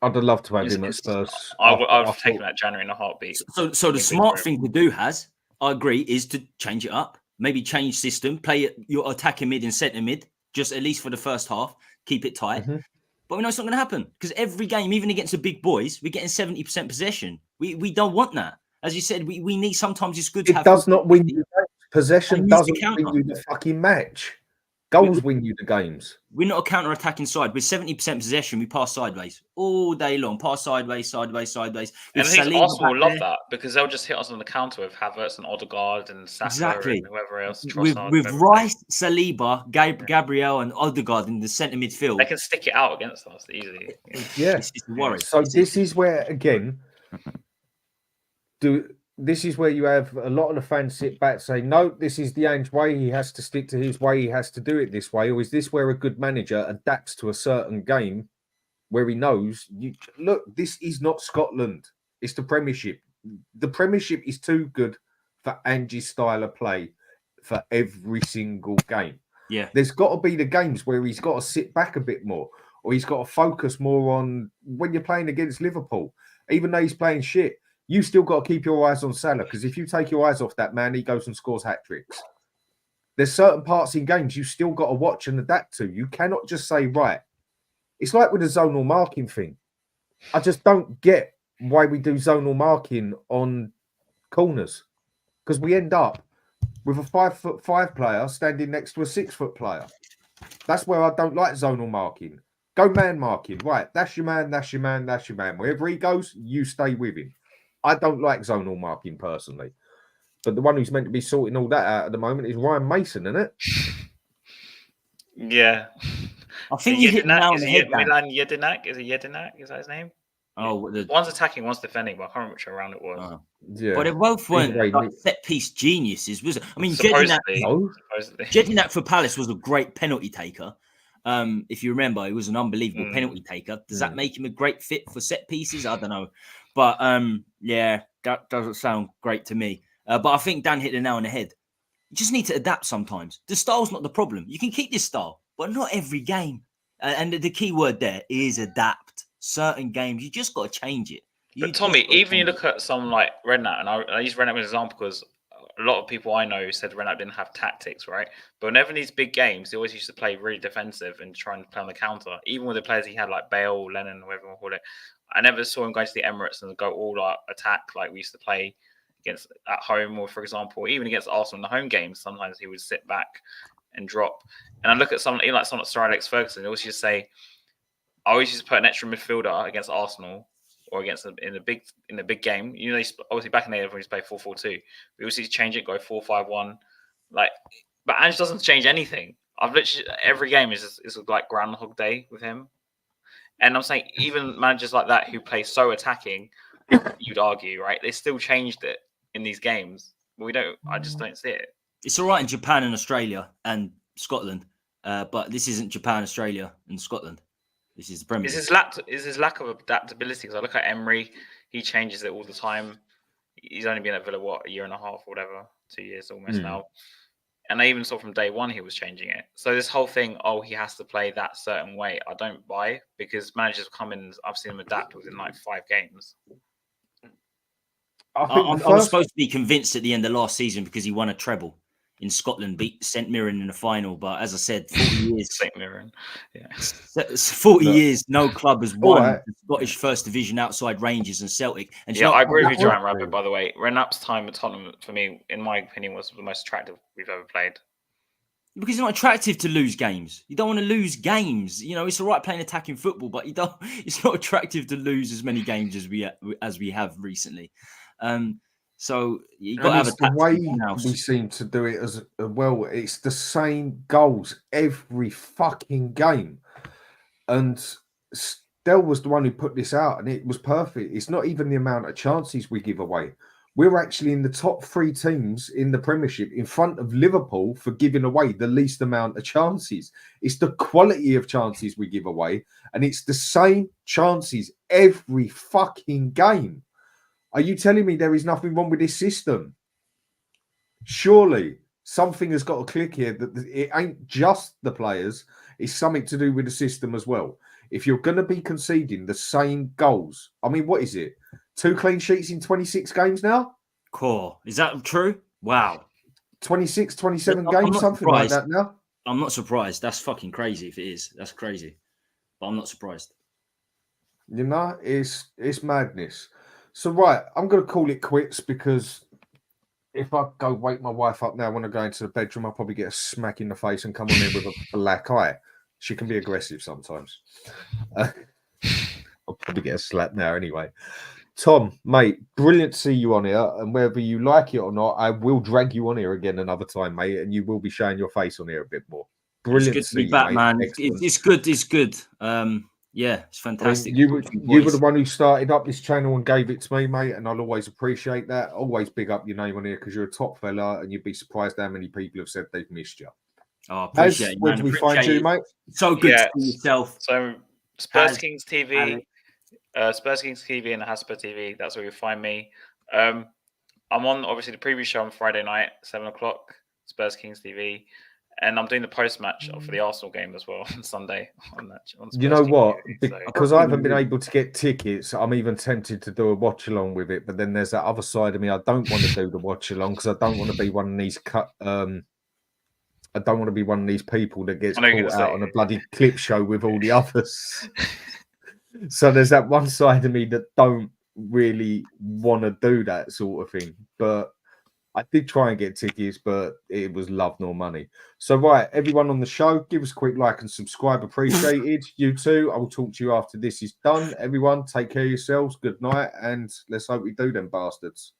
I'd love to have him at Spurs. I've taken that January in a heartbeat. So the smart thing to do, I agree, is to change it up. Maybe change system, play your attacking mid and centre mid, just at least for the first half, keep it tight. Mm-hmm. But we know it's not going to happen because every game, even against the big boys, we're getting 70% possession. We don't want that. As you said, we need, sometimes it's good to have... It does not win you. Possession doesn't win you the fucking match. Goals win you the games. We're not a counter-attacking side. We're 70% possession. We pass sideways all day long. Pass sideways. And I think Arsenal will love that because they'll just hit us on the counter with Havertz and Odegaard and Saka and whoever else. With Rice, Saliba, Gabriel and Odegaard in the centre midfield. They can stick it out against us easily. Yeah. It's a worry. So this is where, again, this is where you have a lot of the fans sit back and say, no, this is the Ange way. He has to stick to his way. He has to do it this way. Or is this where a good manager adapts to a certain game where he knows, look, this is not Scotland. It's the Premiership. The Premiership is too good for Ange's style of play for every single game. Yeah. There's got to be the games where he's got to sit back a bit more or he's got to focus more on when you're playing against Liverpool, even though he's playing shit. You still got to keep your eyes on Salah because if you take your eyes off that man, he goes and scores hat-tricks. There's certain parts in games you still got to watch and adapt to. You cannot just say, right. It's like with the zonal marking thing. I just don't get why we do zonal marking on corners because we end up with a 5'5" player standing next to a 6' player. That's where I don't like zonal marking. Go man marking. Right, that's your man, that's your man, that's your man. Wherever he goes, you stay with him. I don't like zonal marking personally. But the one who's meant to be sorting all that out at the moment is Ryan Mason, isn't it? Yeah. I think you hit now Is it Milan Jedinak? Is it Jedinak? Is that his name? Oh, one's attacking, one's defending, but I can't remember which round it was. Oh. Yeah. But they both weren't like set piece geniuses, was it? I mean, supposedly. Jedinak for Palace was a great penalty taker. If you remember, he was an unbelievable penalty taker. Does that make him a great fit for set pieces? I don't know. But yeah, that doesn't sound great to me. But I think Dan hit the nail on the head. You just need to adapt sometimes. The style's not the problem. You can keep this style, but not every game. And the key word there is adapt. Certain games, you just got to change it. But Tommy, even you look at some like Redknapp, and I use Redknapp as an example because a lot of people I know said Redknapp didn't have tactics, right? But whenever these big games, he always used to play really defensive and try and play on the counter. Even with the players he had, like Bale, Lennon, whatever you want to call it, I never saw him go to the Emirates and go all out attack like we used to play against at home, or for example, even against Arsenal in the home games. Sometimes he would sit back and drop. And I look at someone like Sir Alex Ferguson. He always used to say, I always used to put an extra midfielder against Arsenal or against them in the big game. You know, obviously back in the day, everyone used to play 4-4-2. We always used to change it, go 4-5-1. Like, but Ange doesn't change anything. I've literally every game is like Groundhog Day with him. And I'm saying even managers like that who play so attacking, you'd argue, right? They still changed it in these games. But we don't. I just don't see it. It's all right in Japan and Australia and Scotland, but this isn't Japan, Australia, and Scotland. This is the Premier League. Is his lack of adaptability? Because I look at Emery, he changes it all the time. He's only been at Villa a year and a half, or whatever, 2 years almost now. And I even saw from day one he was changing it. So this whole thing, he has to play that certain way, I don't buy, because managers come in. I've seen them adapt within like 5 games. I was supposed to be convinced at the end of last season because he won a treble in Scotland, beat St Mirren in the final. But as I said, 40 years. St Mirren, yeah. 40 years, no club has won the Scottish First Division outside Rangers and Celtic. And I agree with you, Giant Rabbit, by the way. Redknapp's time at Tottenham, for me, in my opinion, was the most attractive we've ever played. Because it's not attractive to lose games. You don't want to lose games. You know, it's all right playing attacking football, but it's not attractive to lose as many games as we have recently. So you got to have the way we seem to do it as well. It's the same goals every fucking game, and Stell was the one who put this out, and it was perfect. It's not even the amount of chances we give away. We're actually in the top 3 teams in the Premiership, in front of Liverpool for giving away the least amount of chances. It's the quality of chances we give away, and it's the same chances every fucking game. Are you telling me there is nothing wrong with this system? Surely something has got to click here that it ain't just the players. It's something to do with the system as well. If you're going to be conceding the same goals, I mean, what is it? 2 clean sheets in 26 games now? Cool. Is that true? Wow. 26, 27 games, something like that now? I'm not surprised. That's fucking crazy if it is. That's crazy. But I'm not surprised. You know, it's madness. So, right, I'm going to call it quits because if I go wake my wife up now when I go into the bedroom, I'll probably get a smack in the face and come on in with a black eye. She can be aggressive sometimes. I'll probably get a slap now anyway. Tom, mate, brilliant to see you on here. And whether you like it or not, I will drag you on here again another time, mate. And you will be showing your face on here a bit more. Brilliant it's to good see to be back, you, man. mate. It's good. It's good. Yeah, it's fantastic. I mean, you were the one who started up this channel and gave it to me, mate, and I'll always appreciate that. Always big up your name on here because you're a top fella, and you'd be surprised how many people have said they've missed you. Oh, appreciate it, where do we find you, mate? So good to see yourself. So Spurs Kings TV, Spurs Kings TV and Hotspur TV. That's where you find me. I'm on obviously the preview show on Friday night, 7:00, Spurs Kings TV. And I'm doing the post-match for the Arsenal game as well on Sunday. On you know what? TV, because I haven't been able to get tickets, I'm even tempted to do a watch-along with it. But then there's that other side of me. I don't want to do the watch-along because I don't want to be one of these I don't want to be one of these people that gets caught out on a bloody clip show with all the others. So there's that one side of me that don't really want to do that sort of thing. But I did try and get tickets, but it was love nor money. So, right, everyone on the show, give us a quick like and subscribe. Appreciated. You too. I will talk to you after this is done. Everyone, take care of yourselves. Good night. And let's hope we do them bastards.